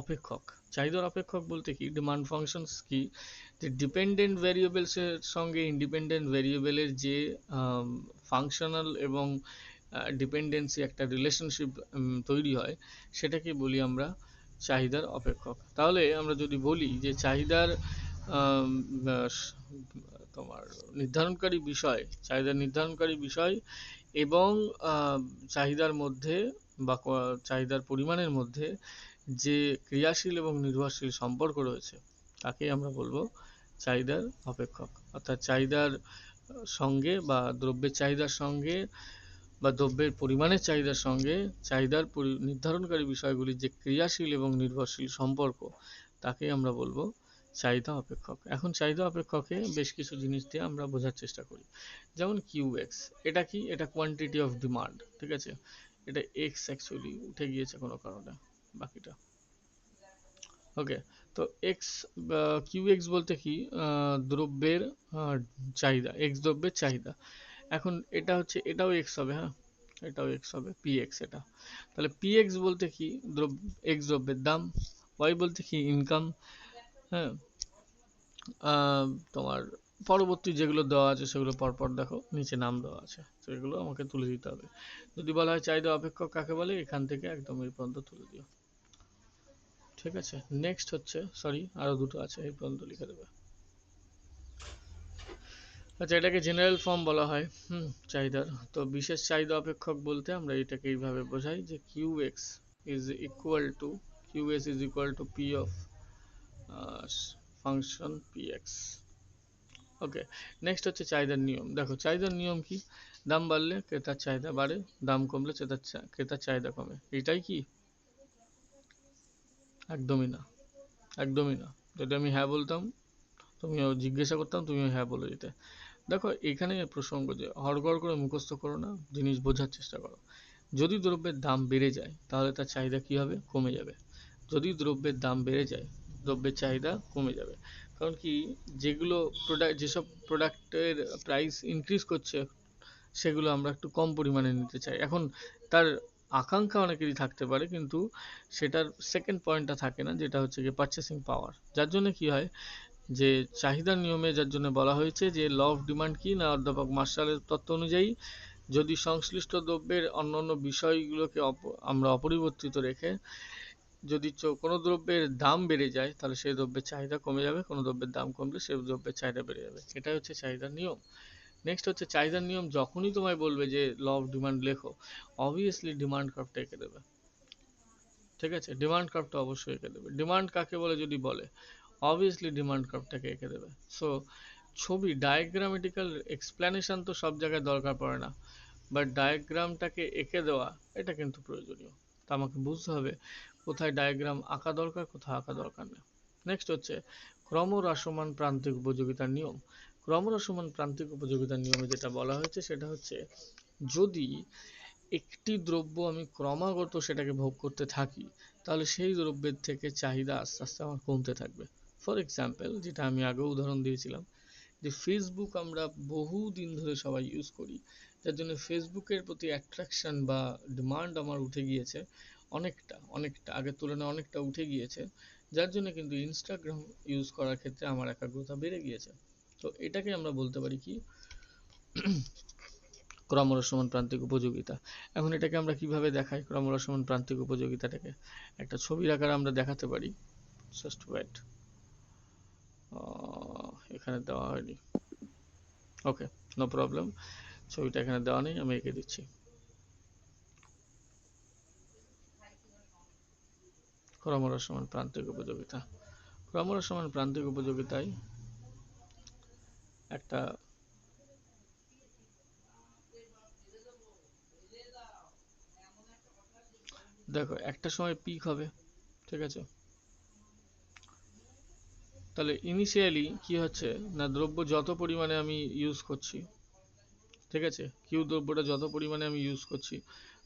অপেক্ষক। চাহিদার অপেক্ষক বলতে কি? ডিমান্ড ফাংশনস কি? যে ডিপেন্ডেন্ট ভ্যারিয়েবলসের সঙ্গে ইন্ডিপেন্ডেন্ট ভ্যারিয়েবলের যে ফাংশনাল এবং ডিপেন্ডেন্সি একটা রিলেশনশিপ তৈরি হয়, সেটাকে বলি আমরা চাহিদার অপেক্ষক। তাহলে আমরা যদি বলি যে চাহিদার আম, আহ, তোমার নির্ধারণকারী বিষয়, চাহিদা নির্ধারণকারী বিষয় এবং চাহিদার মধ্যে বা চাহিদার পরিমাণের মধ্যে যে ক্রিয়াশীল এবং নির্ভরশীল সম্পর্ক রয়েছে, তাকে আমরা বলবো চাহিদার অপেক্ষক। অর্থাৎ চাহিদার সঙ্গে বা দ্রব্যের চাহিদার সঙ্গে বা দ্রব্যের পরিমাণের চাহিদার সঙ্গে চাহিদার নির্ধারণকারী বিষয়গুলির যে ক্রিয়াশীল এবং নির্ভরশীল সম্পর্ক, তাকে আমরা বলবো চাহিদা অপেক্ষক। এখন চাহিদা অপেক্ষকে বেশ কিছু জিনিস দিয়ে আমরা বোঝার চেষ্টা করি, যেমন কিউএক্স। এটা কি? এটা কোয়ান্টিটি অফ ডিমান্ড। ঠিক আছে, এটা এক্স অ্যাকচুয়ালি উঠে গিয়েছে কোনো কারণে, বাকিটা ওকে। তো এক্স, কিউএক্স বলতে কি? দ্রব্যের চাহিদা, এক্স দ্রব্যের চাহিদা। এখন এটা হচ্ছে, এটাও এক্স হবে, হ্যাঁ, এটাও এক্স হবে, পি এক্স এটা। তাহলে পি এক্স বলতে কি? এক্স দ্রব্যের দাম। ওয়াই বলতে কি? ইনকাম। হ্যাঁ, তোমার পরবর্তী যেগুলো দেওয়া আছে সেগুলো পরপর দেখো, নিচে নাম দেওয়া আছে, তো এগুলো আমাকে তুলে দিতে হবে। যদি বলা হয় চাহিদা অপেক্ষক কাকে বলে, এখান থেকে একদম এই পর্যন্ত তুলে দিও। ঠিক আছে, নেক্সট হচ্ছে, সরি আরো দুটো আছে, এই পর্যন্ত লিখে দেবে। আচ্ছা, এটাকে জেনারেল ফর্ম বলা হয় চাহিদার। তো বিশেষ চাহিদা অপেক্ষক বলতে আমরা এটাকে এইভাবে বোঝাই যে QX is equal to, QS is equal to P of function PX. Okay. Next হচ্ছে চাহিদার নিয়ম। দেখো চাহিদার নিয়ম কি? দাম বাড়লে ক্রেতার চাহিদা বাড়ে, দাম কমলে ক্রেতার চাহিদা কমে। এটাই কি? একদমই না, একদমই না। যদি আমি হ্যাঁ বলতাম, তুমিও জিজ্ঞাসা করতাম, তুমিও হ্যাঁ বলে দিতে। দেখো এখানে প্রসঙ্গ যে হড়গড় করে মুখস্থ করো না, জিনিস বোঝার চেষ্টা করো। যদি দ্রব্যের দাম বেড়ে যায় তাহলে তার চাহিদা কি হবে? কমে যাবে। যদি দ্রব্যের দাম বেড়ে যায়, দ্রব্যের চাহিদা কমে যাবে। কারণ কি? যেগুলো প্রোডাক্ট, যেসব প্রোডাক্টের প্রাইস ইনক্রিজ করছে, সেগুলো আমরা একটু কম পরিমাণে নিতে চাই। এখন তার আকাঙ্ক্ষা অনেকেরই থাকতে পারে, কিন্তু সেটার সেকেন্ড পয়েন্টটা থাকে না, যেটা হচ্ছে গিয়ে পারচেসিং পাওয়ার। যার জন্য কি হয়, যে চাহিদার নিয়মে যার জন্য বলা হয়েছে যে ল অফ ডিমান্ড কি না, অধ্যাপক মার্শালের তত্ত্ব অনুযায়ী যদি সংশ্লিষ্ট দ্রব্যের অন্যান্য বিষয়গুলোকে আমরা অপরিবর্তিত রেখে যদি কোনো দ্রব্যের দাম বেড়ে যায়, তাহলে সেই দ্রব্যের চাহিদা কমে যাবে, কোনো দ্রব্যের দাম কমলে সেই দ্রব্যের চাহিদা বেড়ে যাবে। এটাই হচ্ছে চাহিদার নিয়ম। নেক্সট হচ্ছে চাহিদার নিয়ম যখনই তোমায় বলবে যে ল অফ ডিমান্ড লেখো, অবভিয়াসলি ডিমান্ড কার্ভটা এঁকে দেবে। ঠিক আছে, ডিমান্ড কার্ভটা অবশ্যই এঁকে দেবে। ডিমান্ড কাকে বলে যদি বলে, অবভিয়াসলি ডিমান্ড কার্ভটাকে এঁকে দেবে। সো ছবি ডায়াগ্রামেটিক্যাল এক্সপ্লেনেশন তো সব জায়গায় দরকার পড়ে না, বাট ডায়াগ্রামটাকে এঁকে দেওয়া এটা কিন্তু প্রয়োজনীয়। তা আমাকে বুঝতে হবে কোথায় ডায়াগ্রাম আঁকা দরকার, কোথায় আঁকা দরকার নেই। নেক্সট হচ্ছে ক্রমহ্রাসমান প্রান্তিক উপযোগিতার নিয়ম। ক্রমহ্রাসমান প্রান্তিক উপযোগিতার নিয়মে যেটা বলা হয়েছে সেটা হচ্ছে, যদি একটি দ্রব্য আমি ক্রমাগত সেটাকে ভোগ করতে থাকি, তাহলে সেই দ্রব্যের থেকে চাহিদা আস্তে আস্তে আমার কমতে থাকবে। ফর এক্সাম্পল, যেটা আমি আগেও উদাহরণ দিয়েছিলাম, যে ফেসবুক আমরা বহু দিন ধরে সবাই ইউজ করি, যার জন্য ফেসবুকের প্রতি অ্যাট্রাকশন বা ডিমান্ড আমার উঠে গিয়েছে অনেকটা, অনেকটা আগের তুলনায় অনেকটা উঠে গিয়েছে, যার জন্য কিন্তু ইনস্টাগ্রাম ইউজ করার ক্ষেত্রে আমার একাগ্রতা বেড়ে গিয়েছে। তো এটাকে আমরা বলতে পারি কি, ক্রমহ্রাসমান প্রান্তিক উপযোগিতা। এখন এটাকে আমরা কিভাবে দেখাই, ক্রমহ্রাসমান প্রান্তিক উপযোগিতাটাকে একটা ছবির আকারে আমরা দেখাতে পারি। জাস্ট ওয়েট, এখানে দেওয়া হয়নি, ওকে, নো প্রবলেম, ছবিটা এখানে দেওয়া নেই, আমি এঁকে দিচ্ছি। ক্রমহ্রাসমান প্রান্তিক উপযোগিতা। ক্রমহ্রাসমান প্রান্তিক উপযোগিতায় একটা, দেখো একটা সময় পিক হবে, ঠিক আছে, তাহলে ইনিশিয়ালি কি হচ্ছে না, দ্রব্য যত পরিমাণে আমি ইউজ করছি, ঠিক আছে, কিউ দ্রব্যটা যত পরিমাণে আমি ইউজ করছি,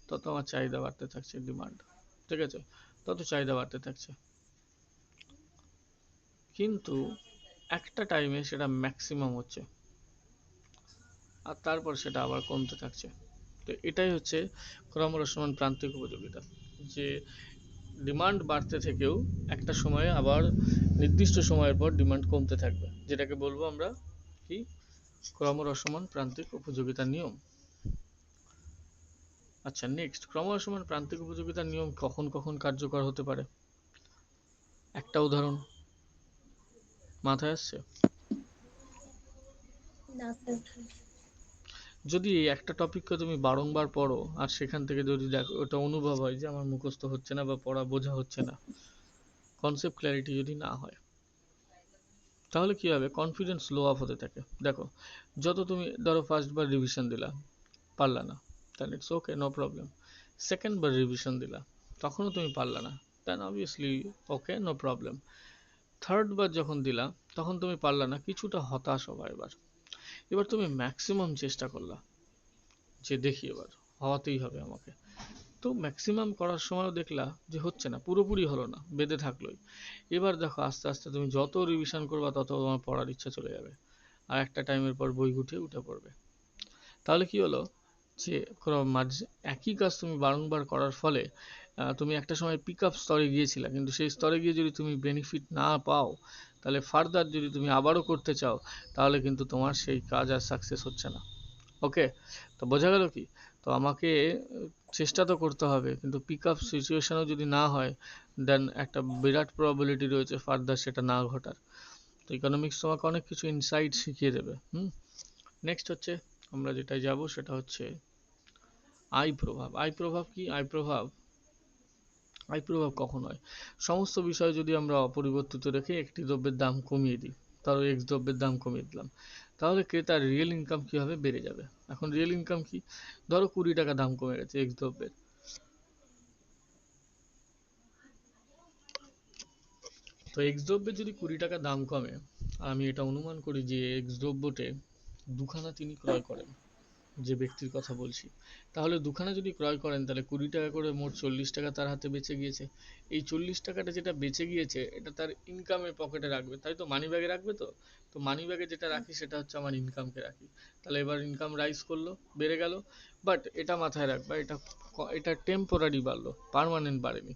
তত আমার চাহিদা বাড়তে থাকছে, ডিমান্ড, ঠিক আছে, তত চাহিদা বাড়তে থাকছে। কিন্তু একটা টাইমে সেটা ম্যাক্সিমাম হচ্ছে, আর তারপর সেটা আবার কমতে থাকছে। তো এটাই হচ্ছে ক্রমহ্রাসমান প্রান্তিক উপযোগিতা, যে ডিমান্ড বাড়তে থেকেও একটা সময়ে আবার নির্দিষ্ট সময়ের পর ডিমান্ড কমতে থাকবে, যেটাকে বলবো আমরা কি, ক্রমহ্রাসমান প্রান্তিক উপযোগিতার নিয়ম। আচ্ছা, নেক্সট, ক্রমহ্রাসমান প্রান্তিক উপযোগিতার নিয়ম কখন কখন কার্যকর হতে পারে, একটা উদাহরণ মাথায় আসছে? না স্যার। যদি এই একটা টপিককে তুমি বারংবার পড়ো, আর সেখান থেকে যদি দেখো ওটা অনুভব হয় যে আমার মুখস্থ হচ্ছে না বা পড়া বোঝা হচ্ছে না, কনসেপ্ট ক্ল্যারিটি যদি না হয়, তাহলে কি হবে, কনফিডেন্স লো আপ হতে থাকে। দেখো, যত তুমি ধরো ফার্স্ট বার রিভিশন দিলা, পারলা না, then it's okay, no problem. Second বার রিভিশন দিলা, তখনও তুমি পারলা না, then obviously okay, no problem. Third বার যখন দিলা, তখন তুমি পারলা না, কিছুটা হতাশ হবা। এবার এবার তুমি ম্যাক্সিমাম চেষ্টা করলা, যে দেখি এবার হওয়াতেই হবে আমাকে। তো ম্যাক্সিমাম করার সময়ও দেখলা যে হচ্ছে না, পুরোপুরি হলো না, বেঁধে থাকলোই। এবার দেখো আস্তে আস্তে তুমি যত রিভিশন করবা তত তোমার পড়ার ইচ্ছা চলে যাবে, আর একটা টাইমের পর বই গুটিয়ে উঠে পড়বে। তাহলে কি হলো, যে একই কাজ তুমি বারংবার করার ফলে তুমি একটা সময় পিক আপ স্তরে গিয়েছিলে, কিন্তু সেই স্তরে গিয়ে যদি তুমি বেনিফিট না পাও, তাহলে ফার্দার যদি তুমি আবারও করতে চাও, তাহলে কিন্তু তোমার সেই কাজ আর সাকসেস হচ্ছে না। ওকে, তো বোঝা গেল কি, তো আমাকে চেষ্টা তো করতে হবে, কিন্তু পিক আপ সিচুয়েশনও যদি না হয়, দেন একটা বিরাট প্রবাবিলিটি রয়েছে ফার্দার সেটা না ঘটার। তো ইকোনমিক্স তোমাকে অনেক কিছু ইনসাইট শিখিয়ে দেবে। নেক্সট হচ্ছে আমরা যেটা যাব সেটা হচ্ছে আয় প্রভাব। আয় প্রভাব কি, আয় প্রভাব কখন হয়, সমস্ত বিষয় যদি আমরা অপরিবর্তিত রেখে একটি দ্রব্যের দাম কমিয়ে দিই, ধরো এক্স দ্রব্যের দাম কমিয়ে দিলাম, তাহলে ক্রেতার রিয়েল ইনকাম কিভাবে বেড়ে যাবে। এখন রিয়েল ইনকাম কি, ধরো 20 টাকা দাম কমে গেছে এক্স দ্রব্যের, তো এক্স দ্রব্যের যদি 20 টাকা দাম কমে, আর আমি এটা অনুমান করি যে এক্স দ্রব্যতে দুখানা তিনি ক্রয় করেন, যে ব্যক্তির কথা বলছি, তাহলে দুখানা যদি ক্রয় করেন তাহলে 20 টাকা করে মোট 40 টাকা তার হাতে বেঁচে গিয়েছে। এই 40 টাকাটা যেটা বেঁচে গিয়েছে এটা তার ইনকামের পকেটে রাখবে, তাই তো? মানি ব্যাগে রাখবে তো? তো মানি ব্যাগে যেটা রাখি সেটা হচ্ছে আমার ইনকামকে রাখি। তাহলে এবার ইনকাম রাইজ করলো, বেড়ে গেল। বাট এটা মাথায় রাখবা, এটা টেম্পোরারি বাড়লো, পার্মানেন্ট বাড়েনি।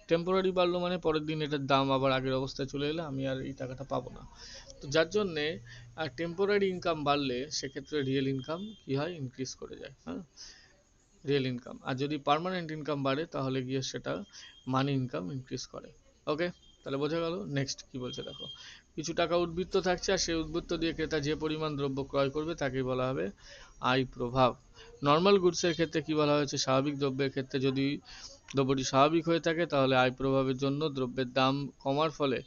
টেম্পোরারি বাড়লো মানে পরের দিন এটার দাম আবার আগের অবস্থায় চলে এলে আমি আর এই টাকাটা পাবো না। তো যার জন্যে টেম্পোরারি ইনকাম বাড়লে সেক্ষেত্রে রিয়েল ইনকাম কি হয়, ইনক্রিজ করে যায়। হ্যাঁ, রিয়েল ইনকাম। আর যদি পার্মানেন্ট ইনকাম বাড়ে তাহলে গিয়ে সেটা মানি ইনকাম ইনক্রিজ করে। ওকে, তাহলে বোঝা গেল। নেক্সট কি বলছে দেখো, কিছু টাকা উদ্বৃত্ত থাকছে আর সেই উদ্বৃত্ত দিয়ে ক্রেতা যে পরিমাণ দ্রব্য ক্রয় করবে তাকেই বলা হবে আয় প্রভাব। নর্মাল গুডসের ক্ষেত্রে কি বলা হয়েছে, স্বাভাবিক দ্রব্যের ক্ষেত্রে যদি দ্রব্যটি স্বাভাবিক হয়ে থাকে তাহলে আয় প্রভাবের জন্য দ্রব্যের দাম কমার ফলে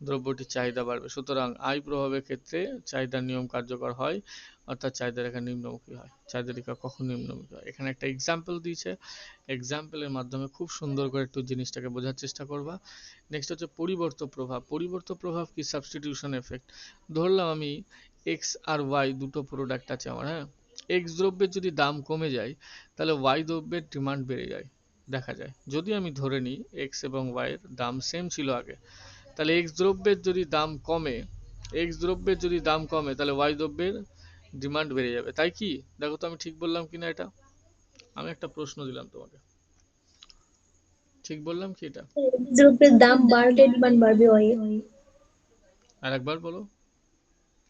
দ্রব্যটির চাহিদা বাড়বে। সুতরাং আয় প্রভাবের ক্ষেত্রে চাহিদার নিয়ম কার্যকর হয়, অর্থাৎ চাহিদা রেখা নিম্নমুখী হয়। চাহিদা রেখা কখন নিম্নমুখী হয়, এখানে একটা এক্সাম্পল দিয়েছে, এক্সাম্পলের মাধ্যমে খুব সুন্দর করে একটু জিনিসটাকে বোঝার চেষ্টা করবা। নেক্সট হচ্ছে পরিবর্ত প্রভাব। পরিবর্ত প্রভাব কি, সাবস্টিটিউশন এফেক্ট। ধরলাম আমি এক্স আর ওয়াই দুটো প্রোডাক্ট আছে আমার, হ্যাঁ। এক্স দ্রব্যের যদি দাম কমে যায় তাহলে ওয়াই দ্রব্যের ডিমান্ড বেড়ে যায়, দেখা যায়। যদি আমি ধরে নিই এক্স এবং ওয়াই এর দাম সেম ছিল আগে, তাহলে এক্স দ্রব্যের যদি দাম কমে, এক্স দ্রব্যের যদি দাম কমে তাহলে ওয়াই দ্রব্যের ডিমান্ড বেড়ে যাবে, তাই কি? দেখো তো আমি ঠিক বললাম কিনা এটা। আমি একটা প্রশ্ন দিলাম তোমাকে, ঠিক বললাম কি এটা? দ্রব্যের দাম বাড়লে ডিমান্ড বাড়বে হয়। আর একবার বলো,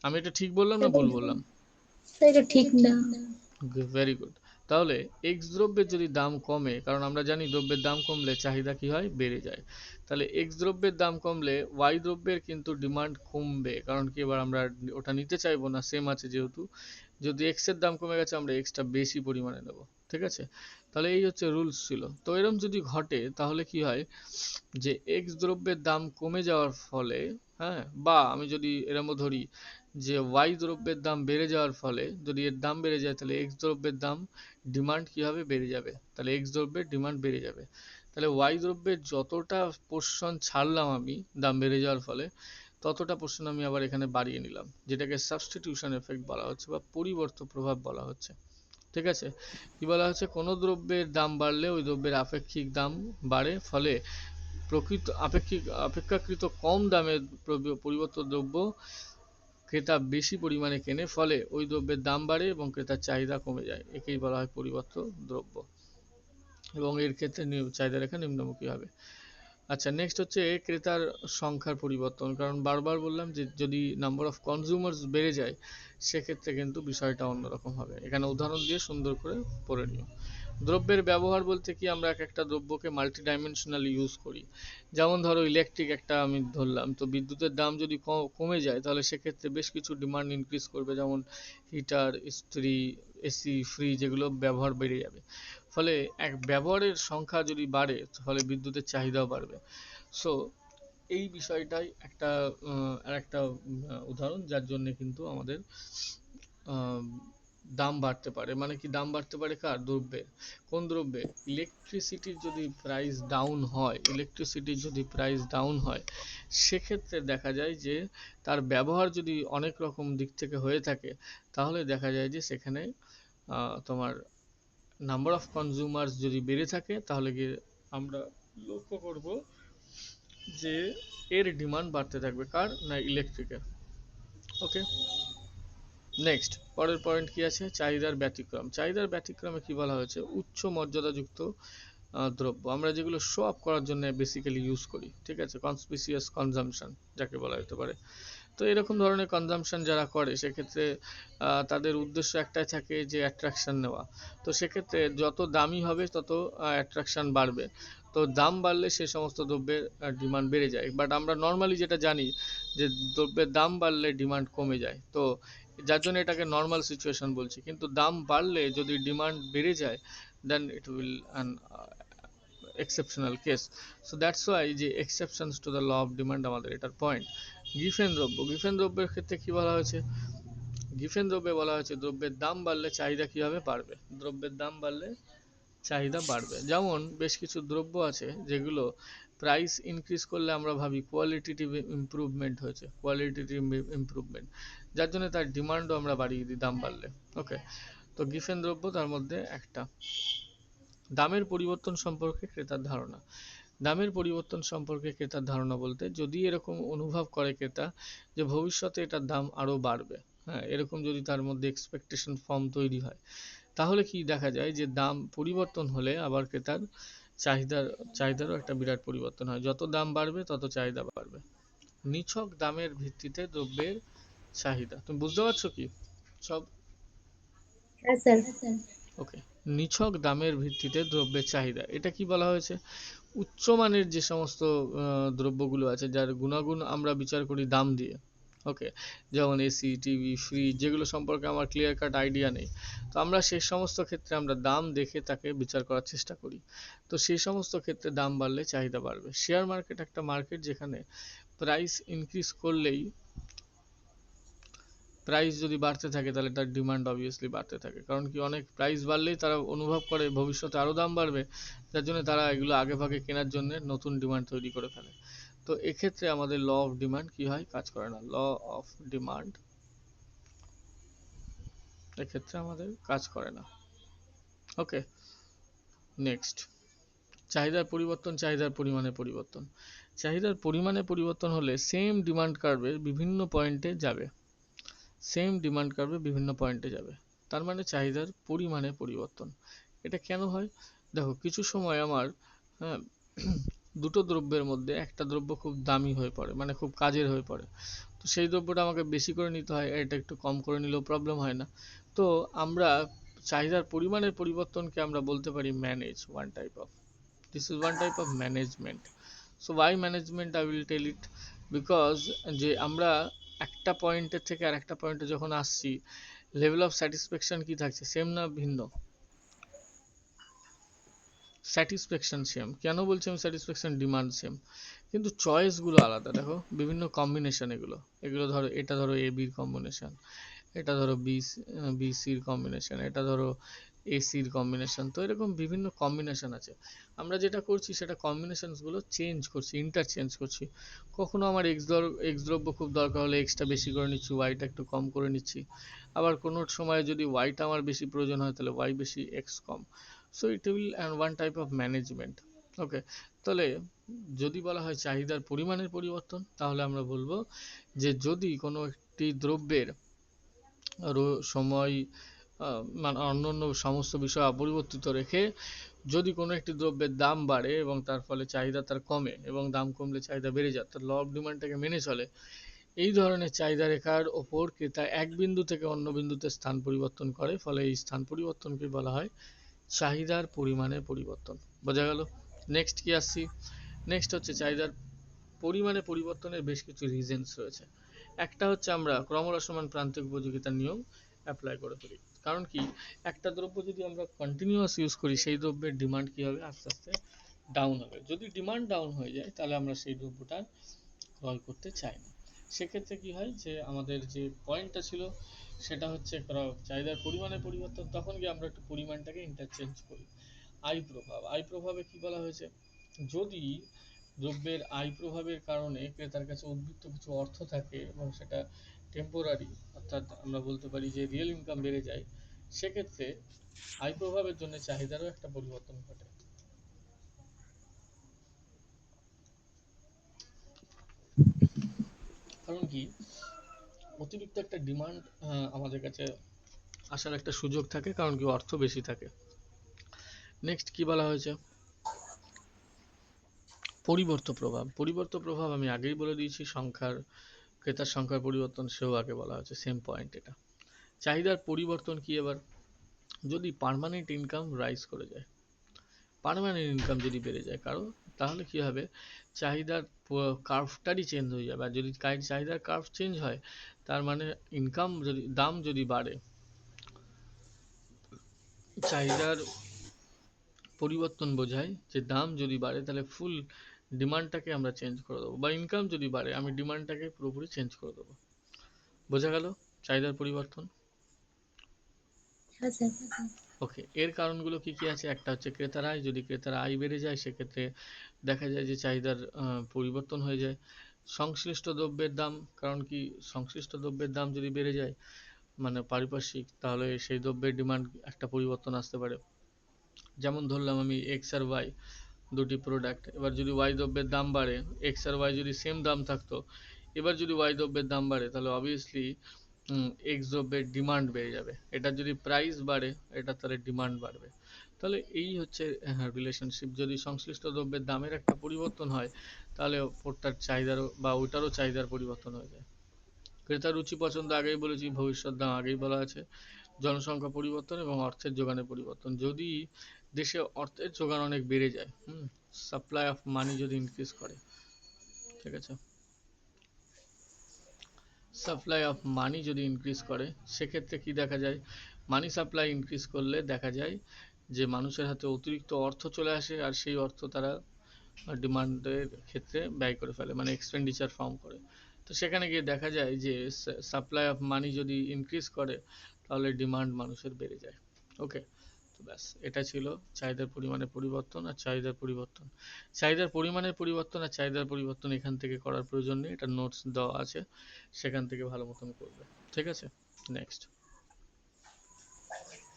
আমি এটা ঠিক বললাম না ভুল বললাম? এটা ঠিক না। Very good. তাহলে এক্স দ্রব্যের যদি দাম কমে, কারণ আমরা জানি দ্রব্যের দাম কমলে চাহিদা কি হয়, বেড়ে যায়। তাহলে এক্স দ্রব্যের দাম কমলে ওয়াই দ্রব্যের কিন্তু ডিমান্ড কমবে, কারণ কি এবার আমরা ওটা নিতে চাইবো না, সেম আছে যেহেতু। যদি এক্স এর দাম কমে গেছে আমরা এক্সটা বেশি পরিমাণে নেব, ঠিক আছে? তাহলে এই হচ্ছে রুলস ছিল। তো এরকম যদি ঘটে তাহলে কি হয়, যে এক্স দ্রব্যের দাম কমে যাওয়ার ফলে, হ্যাঁ, বা আমি যদি এরমও ধরি যে ওয়াই দ্রব্যের দাম বেড়ে যাওয়ার ফলে, যদি এর দাম বেড়ে যায় তাহলে এক্স দ্রব্যের দাম ডিমান্ড কি হবে, বেড়ে যাবে। তাহলে এক্স দ্রব্যের ডিমান্ড বেড়ে যাবে। তাহলে ওয়াই দ্রব্যের যতটা পোর্শন ছাড়লাম আমি দাম বেড়ে যাওয়ার ফলে, ততটা পোর্শন আমি আবার এখানে বাড়িয়ে নিলাম, যেটাকে সাবস্টিটিউশন এফেক্ট বলা হচ্ছে বা পরিবর্ত প্রভাব বলা হচ্ছে। ঠিক আছে? কি বলা হচ্ছে, কোনো দ্রব্যের দাম বাড়লে ওই দ্রব্যের আপেক্ষিক দাম বাড়ে, ফলে অপেক্ষাকৃত কম দামে পরিবর্তিত দ্রব্য ক্রেতা বেশি পরিমাণে কেনে, ফলে ওই দ্রব্যের দাম বাড়ে এবং ক্রেতার চাহিদা কমে যায়। একেই বলা হয় পরিবর্তিত দ্রব্য, এবং এর ক্ষেত্রে চাহিদা রেখা নিম্নমুখী হবে। আচ্ছা, নেক্সট হচ্ছে ক্রেতার সংখ্যার পরিবর্তন। কারণ বারবার বললাম যে যদি নাম্বার অফ কনজিউমার্স বেড়ে যায় সেক্ষেত্রে কিন্তু বিষয়টা অন্যরকম হবে। এখানে উদাহরণ দিয়ে সুন্দর করে পড়ে নিও। দ্রব্যের ব্যবহার বলতে কি, আমরা এক একটা দ্রব্যকে মাল্টি ডাইমেনশনালি ইউজ করি। যেমন ধরো ইলেকট্রিক একটা আমি ধরলাম, তো বিদ্যুতের দাম যদি কমে যায় তাহলে সেক্ষেত্রে বেশ কিছু ডিমান্ড ইনক্রিজ করবে, যেমন হিটার, ইস্ত্রি, এসি, ফ্রিজ, এগুলো ব্যবহার বেড়ে যাবে। ফলে এক ব্যবহারের সংখ্যা যদি বাড়ে ফলে বিদ্যুতের চাহিদাও বাড়বে। সো এই বিষয়টাই একটা আর একটা উদাহরণ যার জন্য কিন্তু আমাদের আহ, দাম বাড়তে পারে। মানে কি দাম বাড়তে পারে কার, দ্রব্যের। কোন দ্রব্যের? ইলেকট্রিসিটির যদি প্রাইস ডাউন হয়, ইলেকট্রিসিটির যদি প্রাইস ডাউন হয় সেক্ষেত্রে দেখা যায় যে তার ব্যবহার যদি অনেক রকম দিক থেকে হয়ে থাকে তাহলে দেখা যায় যে সেখানে তোমার নাম্বার অফ কনজিউমার্স যদি বেড়ে থাকে তাহলে গিয়ে আমরা লক্ষ্য করব যে এর ডিমান্ড বাড়তে থাকবে, কার না, ইলেকট্রিকের। ওকে, নেক্সট পরের পয়েন্ট কি আছে, চাহিদার ব্যতিক্রম। চাহিদার ব্যতিক্রমে কি বলা হয়েছে, উচ্চ মর্যাদাযুক্ত দ্রব্য, আমরা যেগুলো শো অফ করার জন্য বেসিক্যালি ইউজ করি, ঠিক আছে, কনস্পিসিয়াস কনজাম্পশন যাকে বলা যেতে পারে। তো এরকম ধরনের কনজাম্পশন যারা করে সেক্ষেত্রে তাদের উদ্দেশ্য একটাই থাকে যে অ্যাট্রাকশন নেওয়া। তো সেক্ষেত্রে যত দামি হবে তত অ্যাট্রাকশন বাড়বে। তো দাম বাড়লে সে সমস্ত দ্রব্যের ডিমান্ড বেড়ে যায়। বাট আমরা নর্মালি যেটা জানি যে দ্রব্যের দাম বাড়লে ডিমান্ড কমে যায়, তো যার জন্য এটাকে নর্মাল সিচুয়েশন বলছি। কিন্তু দাম বাড়লে যদি ডিমান্ড বেড়ে যায় then it will an exceptional case. So that's why যে exceptions to the law of demand আমাদের এটার পয়েন্ট। গিফেন দ্রব্য, গিফেন দ্রব্যের ক্ষেত্রে কি বলা হয়েছে, গিফেন দ্রব্যে বলা হয়েছে দ্রব্যের দাম বাড়লে চাহিদা কিভাবে বাড়বে, দ্রব্যের দাম বাড়লে চাহিদা বাড়বে। যেমন বেশ কিছু দ্রব্য আছে যেগুলো প্রাইস ইনক্রিজ করলে আমরা ভাবি কোয়ালিটিটিভ ইমপ্রুভমেন্ট হয়েছে, কোয়ালিটিটিভ ইমপ্রুভমেন্ট, যার জন্য তার ডিমান্ডও আমরা বাড়িয়ে দিই দাম বাড়লে। ওকে, তো গিফেন দ্রব্য তার মধ্যে একটা। দামের পরিবর্তন সম্পর্কে ক্রেতার ধারণা। দামের পরিবর্তন সম্পর্কে ক্রেতার ধারণা বলতে, যদি এরকম অনুভব করে ক্রেতা যে ভবিষ্যতে এটার দাম আরো বাড়বে, হ্যাঁ, এরকম যদি তার মধ্যে এক্সপেকটেশন ফর্ম তৈরি হয়, তাহলে কি দেখা যায় যে দাম পরিবর্তন হলে আবার ক্রেতার চাহিদার চাহিদারও একটা বিরাট পরিবর্তন হয়। যত দাম বাড়বে তত চাহিদা বাড়বে। নিছক দামের ভিত্তিতে দ্রব্যের চাহিদা, তুমি বুঝতে পারছো কি সব? হ্যাঁ স্যার। ওকে। নিছক দামের ভিত্তিতে দ্রব্যের চাহিদা, এটা কি বলা হয়েছে? উচ্চমানের যে সমস্ত দ্রব্যগুলো আছে, যার গুণাগুণ আমরা বিচার করি দাম দিয়ে, ওকে, যেমন এসি, টিভি, ফ্রিজ, যেগুলো সম্পর্কে আমার ক্লিয়ার কাট আইডিয়া নেই, তো আমরা সেই সমস্ত ক্ষেত্রে আমরা দাম দেখে তাকে বিচার করার চেষ্টা করি। তো সেই সমস্ত ক্ষেত্রে দাম বাড়লে চাহিদা বাড়বে। শেয়ার মার্কেট একটা মার্কেট যেখানে প্রাইস ইনক্রিজ করলেই, প্রাইস যদি বাড়তে থাকে তাহলে তার ডিমান্ড অবভিয়াসলি বাড়তে থাকে। কারণ কি, অনেক প্রাইস বাড়লেই তারা অনুভব করে ভবিষ্যতে আরও দাম বাড়বে, যার জন্য তারা এগুলো আগে ভাগে কেনার জন্য নতুন ডিমান্ড তৈরি করে ফেলে। তো এক্ষেত্রে আমাদের ল অফ ডিমান্ড কি হয়? কাজ করে না। ল অফ ডিমান্ড এক্ষেত্রে আমাদের কাজ করে না। ওকে, নেক্সট। চাহিদার পরিবর্তন, চাহিদার পরিমাণে পরিবর্তন। চাহিদার পরিমাণে পরিবর্তন হলে সেম ডিমান্ড কার্ভের বিভিন্ন পয়েন্টে যাবে, সেম ডিমান্ড কার্ভে বিভিন্ন পয়েন্টে যাবে, তার মানে চাহিদার পরিমাণে পরিবর্তন। এটা কেন হয়? দেখো, কিছু সময় আমার, হ্যাঁ, দুটো দ্রব্যের মধ্যে একটা দ্রব্য খুব দামি হয়ে পড়ে, মানে খুব কাজের হয়ে পড়ে, তো সেই দ্রব্যটা আমাকে বেশি করে নিতে হয়, এটা একটু কম করে নিলেও প্রবলেম হয় না। তো আমরা চাহিদার পরিমাণের পরিবর্তনকে আমরা বলতে পারি manage, one type of, this is one type of management. So why management, I will tell it, because যে আমরা একটা পয়েন্টের থেকে আর একটা পয়েন্টে যখন আসছি, লেভেল অফ স্যাটিসফ্যাকশন কি থাকছে? সেম না ভিন্ন? Satisfaction same. কেন বলছি আমি স্যাটিসফ্যাকশন? ডিমান্ড সেম, কিন্তু চয়েসগুলো আলাদা। দেখো, বিভিন্ন কম্বিনেশন, এগুলো এগুলো ধরো, এটা ধরো এ বির কম্বিনেশন, এটা ধরো বি সির কম্বিনেশন, এটা ধরো এসির কম্বিনেশন, তো এরকম বিভিন্ন কম্বিনেশন আছে। আমরা যেটা করছি সেটা কম্বিনেশনসগুলো চেঞ্জ করছি, ইন্টারচেঞ্জ করছি। কখনো আমার এক্স দ্রব্য খুব দরকার হলে এক্সটা বেশি করে নিচ্ছি, ওয়াইটা একটু কম করে নিচ্ছি। আবার কোনো সময় যদি ওয়াইটা আমার বেশি প্রয়োজন হয় তাহলে ওয়াই বেশি, এক্স কম। So it will and one type of management. Okay, তাহলে যদি বলা হয় চাহিদার পরিমাণের পরিবর্তন, তাহলে আমরা বলবো যে যদি কোনো একটি দ্রব্যের সময়, মানে অন্যান্য সমস্ত বিষয় অপরিবর্তিত রেখে যদি কোনো একটি দ্রব্যের দাম বাড়ে এবং তার ফলে চাহিদা তার কমে, এবং দাম কমলে চাহিদা বেড়ে যায়, তার ল অফ ডিমান্ডটাকে মেনে চলে, এই ধরনের চাহিদা রেখার ওপর ক্রেতা এক বিন্দু থেকে অন্য বিন্দুতে স্থান পরিবর্তন করে, ফলে এই স্থান পরিবর্তনকে বলা হয় চাহিদার পরিমাণে পরিবর্তন। বোঝা গেল? নেক্সট কি আসছি? নেক্সট হচ্ছে চাহিদার পরিমাণে পরিবর্তনের বেশ কিছু রিজনস রয়েছে। একটা হচ্ছে আমরা ক্রমহ্রাসমান প্রান্তিক উপযোগিতার নিয়ম অ্যাপ্লাই করে ফেলি। কারণ কি, একটা দ্রব্য যদি আমরা কন্টিনিউয়াস ইউজ করি, সেই দ্রব্যের ডিমান্ড কি হবে? আস্তে আস্তে ডাউন হবে। যদি ডিমান্ড ডাউন হয়ে যায় তাহলে আমরা সেই দ্রব্যটা ক্রয় করতে চাই না। সেক্ষেত্রে কি হয়, যে আমাদের যে পয়েন্টটা ছিল সেটা হচ্ছে চাহিদার পরিমাণে পরিবর্তন, তখন গিয়ে আমরা একটু পরিমাণটাকে ইন্টারচেঞ্জ করি। আয় প্রভাব, আয় প্রভাবে কি বলা হয়েছে? যদি দ্রব্যের আয় প্রভাবের কারণে ক্রেতার কাছে উদ্বৃত্ত কিছু অর্থ থাকে এবং সেটা টেম্পোরারি, অর্থাৎ আমরা বলতে পারি যে রিয়েল ইনকাম বেড়ে যায়, সেক্ষেত্রে আয় প্রভাবের জন্য চাহিদারও একটা পরিবর্তন ঘটে। কারণ কি, অতিরিক্ত একটা ডিমান্ড আমাদের কাছে আসার একটা সুযোগ থাকে, কারণ কি অর্থ বেশি থাকে। নেক্সট কি বলা হয়েছে? পরিবর্ত প্রভাব। পরিবর্ত প্রভাব আমি আগেই বলে দিয়েছি, সংখ্যার, ক্রেতার সংখ্যার পরিবর্তন, সেও আগে বলা হয়েছে, সেম পয়েন্ট এটা। চাহিদার পরিবর্তন কি এবার? যদি পার্মানেন্ট ইনকাম রাইজ করে যায়, পার্মানেন্ট ইনকাম যদি বেড়ে যায় কারো, তাহলে কি হবে? চাহিদার কার্ভটারই চেঞ্জ হয়ে যাবে। আর যদি চাহিদার কার্ভ চেঞ্জ হয়, তার মানে ইনকাম যদি, দাম যদি বাড়ে, চাহিদার পরিবর্তন বোঝায় যে দাম যদি বাড়ে তাহলে ফুল ডিমান্ডটাকে আমরা চেঞ্জ করে দেবো, বা ইনকাম যদি বাড়ে আমি ডিমান্ডটাকে পুরোপুরি চেঞ্জ করে দেবো। বোঝা গেল চাহিদার পরিবর্তন? হ্যাঁ স্যার। ওকে, এর কারণগুলো কি কি আছে? একটা হচ্ছে ক্রেতার আয়, যদি ক্রেতার আয় বেড়ে যায় সেক্ষেত্রে দেখা যায় যে চাহিদার পরিবর্তন হয়ে যায়। সংশ্লিষ্ট দ্রব্যের দাম, কারণ কি সংশ্লিষ্ট দ্রব্যের দাম যদি বেড়ে যায়, মানে পারিপার্শ্বিক, তাহলে সেই দ্রব্যের ডিমান্ড একটা পরিবর্তন আসতে পারে। যেমন ধরলাম আমি এক্স আর ওয়াই দুটি প্রোডাক্ট, এবার যদি ওয়াই দ্রব্যের দাম বাড়ে, এক্স আর ওয়াই যদি সেম দাম থাকতো, এবার যদি ওয়াই দ্রব্যের দাম বাড়ে, তাহলে অবভিয়াসলি এক্স দ্রব্যের ডিমান্ড বেড়ে যাবে। এটার যদি প্রাইস বাড়ে, এটা তাহলে ডিমান্ড বাড়বে। তাহলে এই হচ্ছে রিলেশনশিপ। যদি সংশ্লিষ্ট দ্রব্যের দামের একটা পরিবর্তন হয়, তাহলে ওটার চাহিদারও বা ওটারও চাহিদার পরিবর্তন হয়ে যায়। ক্রেতার রুচি পছন্দ আগেই বলেছি, ভবিষ্যৎ দাম আগেই বলা আছে, জনসংখ্যা পরিবর্তন এবং অর্থের যোগানের পরিবর্তন। যদি দেশে অর্থের যোগান অনেক বেড়ে যায়, সাপ্লাই অফ মানি যদি ইনক্রিজ করে, ঠিক আছে, সাপ্লাই অফ মানি যদি ইনক্রিজ করে, সেক্ষেত্রে কি দেখা যায়, মানি সাপ্লাই ইনক্রিজ করলে দেখা যায় যে মানুষের হাতে অতিরিক্ত অর্থ চলে আসে, আর সেই অর্থ তারা ডিমান্ডের ক্ষেত্রে ব্যয় করে ফেলে, মানে এক্সপেন্ডিচার ফর্ম করে। তো সেখানে গিয়ে দেখা যায় যে সাপ্লাই অফ মানি যদি ইনক্রিজ করে, তাহলে ডিমান্ড মানুষের বেড়ে যায়। ওকে, তো ব্যাস, এটা ছিল চাহিদার পরিমাণের পরিবর্তন আর চাহিদার পরিবর্তন। চাহিদার পরিমাণের পরিবর্তন আর চাহিদার পরিবর্তন এখান থেকে করার প্রয়োজন নেই, এটা নোটস দেওয়া আছে, সেখান থেকে ভালো মতন করবে। ঠিক আছে, নেক্সট।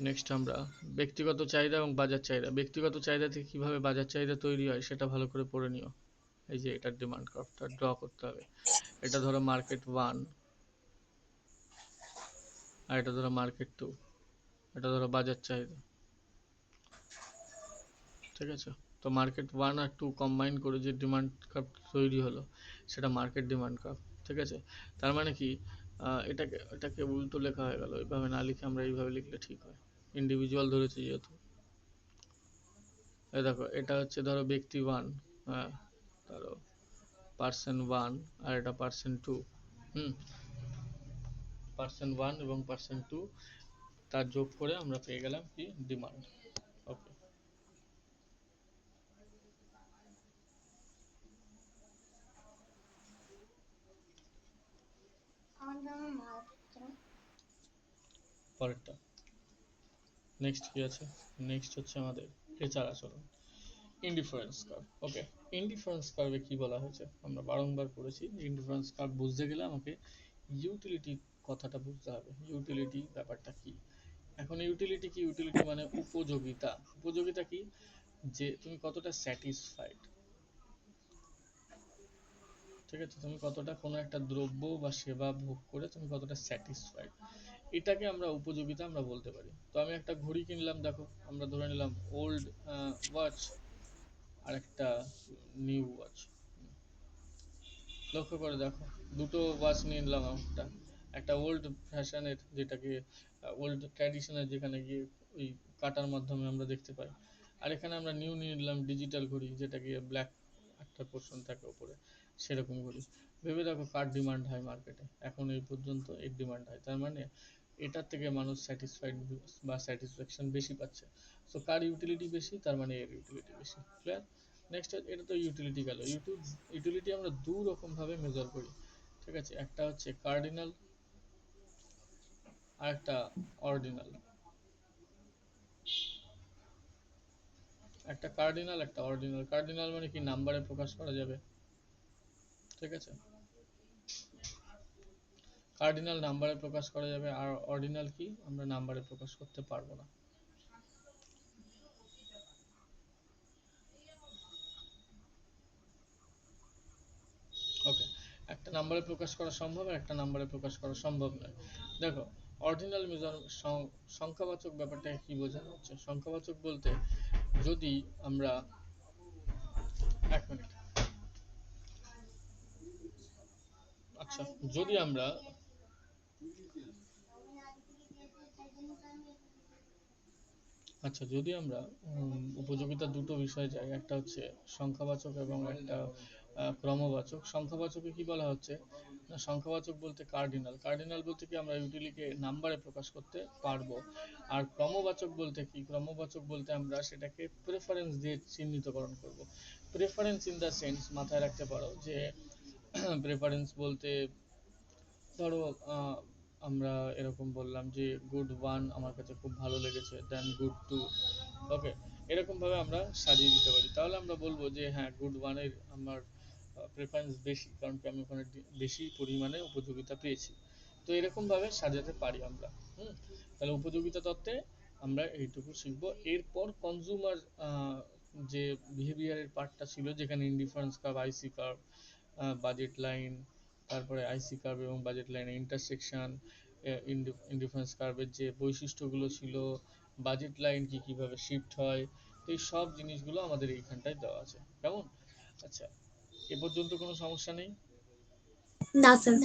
নেক্সট আমরা ব্যক্তিগত চাহিদা এবং বাজার চাহিদা। ব্যক্তিগত চাহিদা থেকে কিভাবে বাজার চাহিদা তৈরি হয় সেটা ভালো করে পড়ে নিও। এই যে এটার ডিমান্ড কার্ভটা ড্র করতে হবে। এটা ধরো মার্কেট ওয়ান, আর এটা ধরো মার্কেট টু, এটা ধরো বাজার চাহিদা। ঠিক আছে, তো মার্কেট ওয়ান আর টু কম্বাইন করে যে ডিমান্ড কার্ভ তৈরি হলো, সেটা মার্কেট ডিমান্ড কার্ভ। ঠিক আছে, তার মানে কি, এটাকে এটাকে উল্টো লেখা হয়ে গেল, এইভাবে না লিখে আমরা এইভাবে লিখলে ঠিক হয়। ইন্ডিভিজুয়াল ধরেছি যেহেতু, এই দেখো এটা হচ্ছে ধরো ব্যক্তি ওয়ান, হ্যাঁ, ধরো পার্সন ওয়ান, আর এটা person to. Hmm, person one এবং পার্সন টু, তার যোগ করে আমরা পেয়ে গেলাম কি, ডিমান্ড। ওকে, পরেরটা, নেক্সট কি আছে, নেক্সট হচ্ছে আমাদের এচআর আচরণ, ইনডিফারেন্স কার্ভ। ওকে, ইনডিফারেন্স কার্ভে কি বলা হয়েছে, আমরা বারংবার পড়েছি। ইনডিফারেন্স কার্ভ বুঝতে গেলে আমাকে ইউটিলিটি কথাটা বুঝতে হবে। ইউটিলিটি ব্যাপারটা কি? এখন ইউটিলিটি কি, ইউটিলিটি মানে উপযোগিতা। উপযোগিতা কি, যে তুমি কতটা স্যাটিসফাইড। ঠিক আছে, তুমি কতটা কোনো একটা দ্রব্য বা সেবা ভোগ করে তুমি কতটা স্যাটিসফাইড, এটাকে আমরা উপযোগিতা আমরা বলতে পারি। তো আমি একটা ঘড়ি কিনলাম, দেখো আমরা ধরে নিলাম ওল্ড ওয়াচ আর একটা নিউ ওয়াচ। লক্ষ্য করে দেখো, দুটো ওয়াচ নিয়ে নিলাম, একটা একটা ওল্ড ফ্যাশনের, যেটাকে ওল্ড ট্র্যাডিশনাল, যেখানে গিয়ে ওই কাটার মাধ্যমে আমরা দেখতে পাই। আর এখানে আমরা নিউ নিয়ে নিলাম ডিজিটাল ঘড়ি, যেটা গিয়ে ব্ল্যাক একটা পোর্শন থাকে ওপরে, সেরকম ঘড়ি। ভেবে দেখো কার ডিমান্ড হয় মার্কেটে, এখন এই পর্যন্ত এর ডিমান্ড হয়, তার মানে এটার থেকে মানুষ স্যাটিসফাইড বা স্যাটিসফ্যাকশন বেশি পাচ্ছে। সো কার ইউটিলিটি বেশি, তার মানে এর ইউটিলিটি বেশি। ক্লিয়ার? নেক্সট, এটা তো ইউটিলিটি গেল। ইউটিলিটি আমরা দু রকম ভাবে মেজার করি। ঠিক আছে, একটা হচ্ছে কার্ডিনাল আর একটা অর্ডিনাল। একটা কার্ডিনাল, একটা অর্ডিনাল। কার্ডিনাল মানে কি, নাম্বারে প্রকাশ করা যাবে। ঠিক আছে, কার্ডিনাল নাম্বারে প্রকাশ করা যাবে, আর অর্ডিনাল কি, আমরা নাম্বারে প্রকাশ করতে পারবো না। ওকে, একটা নাম্বারে প্রকাশ করা সম্ভব আর একটা নাম্বারে প্রকাশ করা সম্ভব নয়। দেখো, অর্ডিনাল মেজার, সংখ্যাবাচক ব্যাপারটাকে কি বোঝানো হচ্ছে? সংখ্যাবাচক বলতে, যদি আমরা, এক মিনিট, আচ্ছা, যদি আমরা, আচ্ছা যদি আমরা উপযোগিতার দুটো বিষয় যাই, একটা হচ্ছে সংখ্যাবাচক এবং একটা ক্রমবাচক। সংখ্যাবাচকে কি বলা হচ্ছে না, সংখ্যাবাচক বলতে কার্ডিনাল। কার্ডিনাল বলতে কি, আমরা ইউটিলিকে নাম্বারে প্রকাশ করতে পারবো। আর ক্রমবাচক বলতে কি, ক্রমবাচক বলতে আমরা সেটাকে প্রেফারেন্স দিয়ে চিহ্নিতকরণ করব। প্রেফারেন্স ইন দ্য সেন্স, মাথায় রাখতে পারো যে প্রেফারেন্স বলতে, ধরো আমরা এরকম বললাম যে গুড ওয়ান আমার কাছে খুব ভালো লেগেছে, দেন গুড টু। ওকে, এরকম ভাবে আমরা সাজিয়ে দিতে পারি। তাহলে আমরা বলবো যে হ্যাঁ, গুড ওয়ানের আমার প্রেফারেন্স বেশি, কারণ কি আমি ওখানে বেশি পরিমাণে উপযোগিতা পেয়েছি। তো এরকম ভাবে সাজাতে পারি আমরা। হুম। তাহলে উপযোগিতা তত্ত্বে আমরা এইটুকু শিখবো। এরপর কনজিউমার যে বিহেভিয়ারের পার্টটা ছিল, যেখানে ইনডিফারেন্স কার্ভ, আইসি কার্ভ, বাজেট লাইন, তারপরে আইসি কার্ভ এবং বাজেট লাইনের ইন্টারসেকশন, ইনডিফারেন্স কার্ভের যে বৈশিষ্ট্যগুলো ছিল, বাজেট লাইন কি কিভাবে শিফট হয়, তো এই সব জিনিসগুলো আমাদের এইখানটায় দেওয়া আছে। কেমন? আচ্ছা, এ পর্যন্ত কোনো সমস্যা নেই? না স্যার।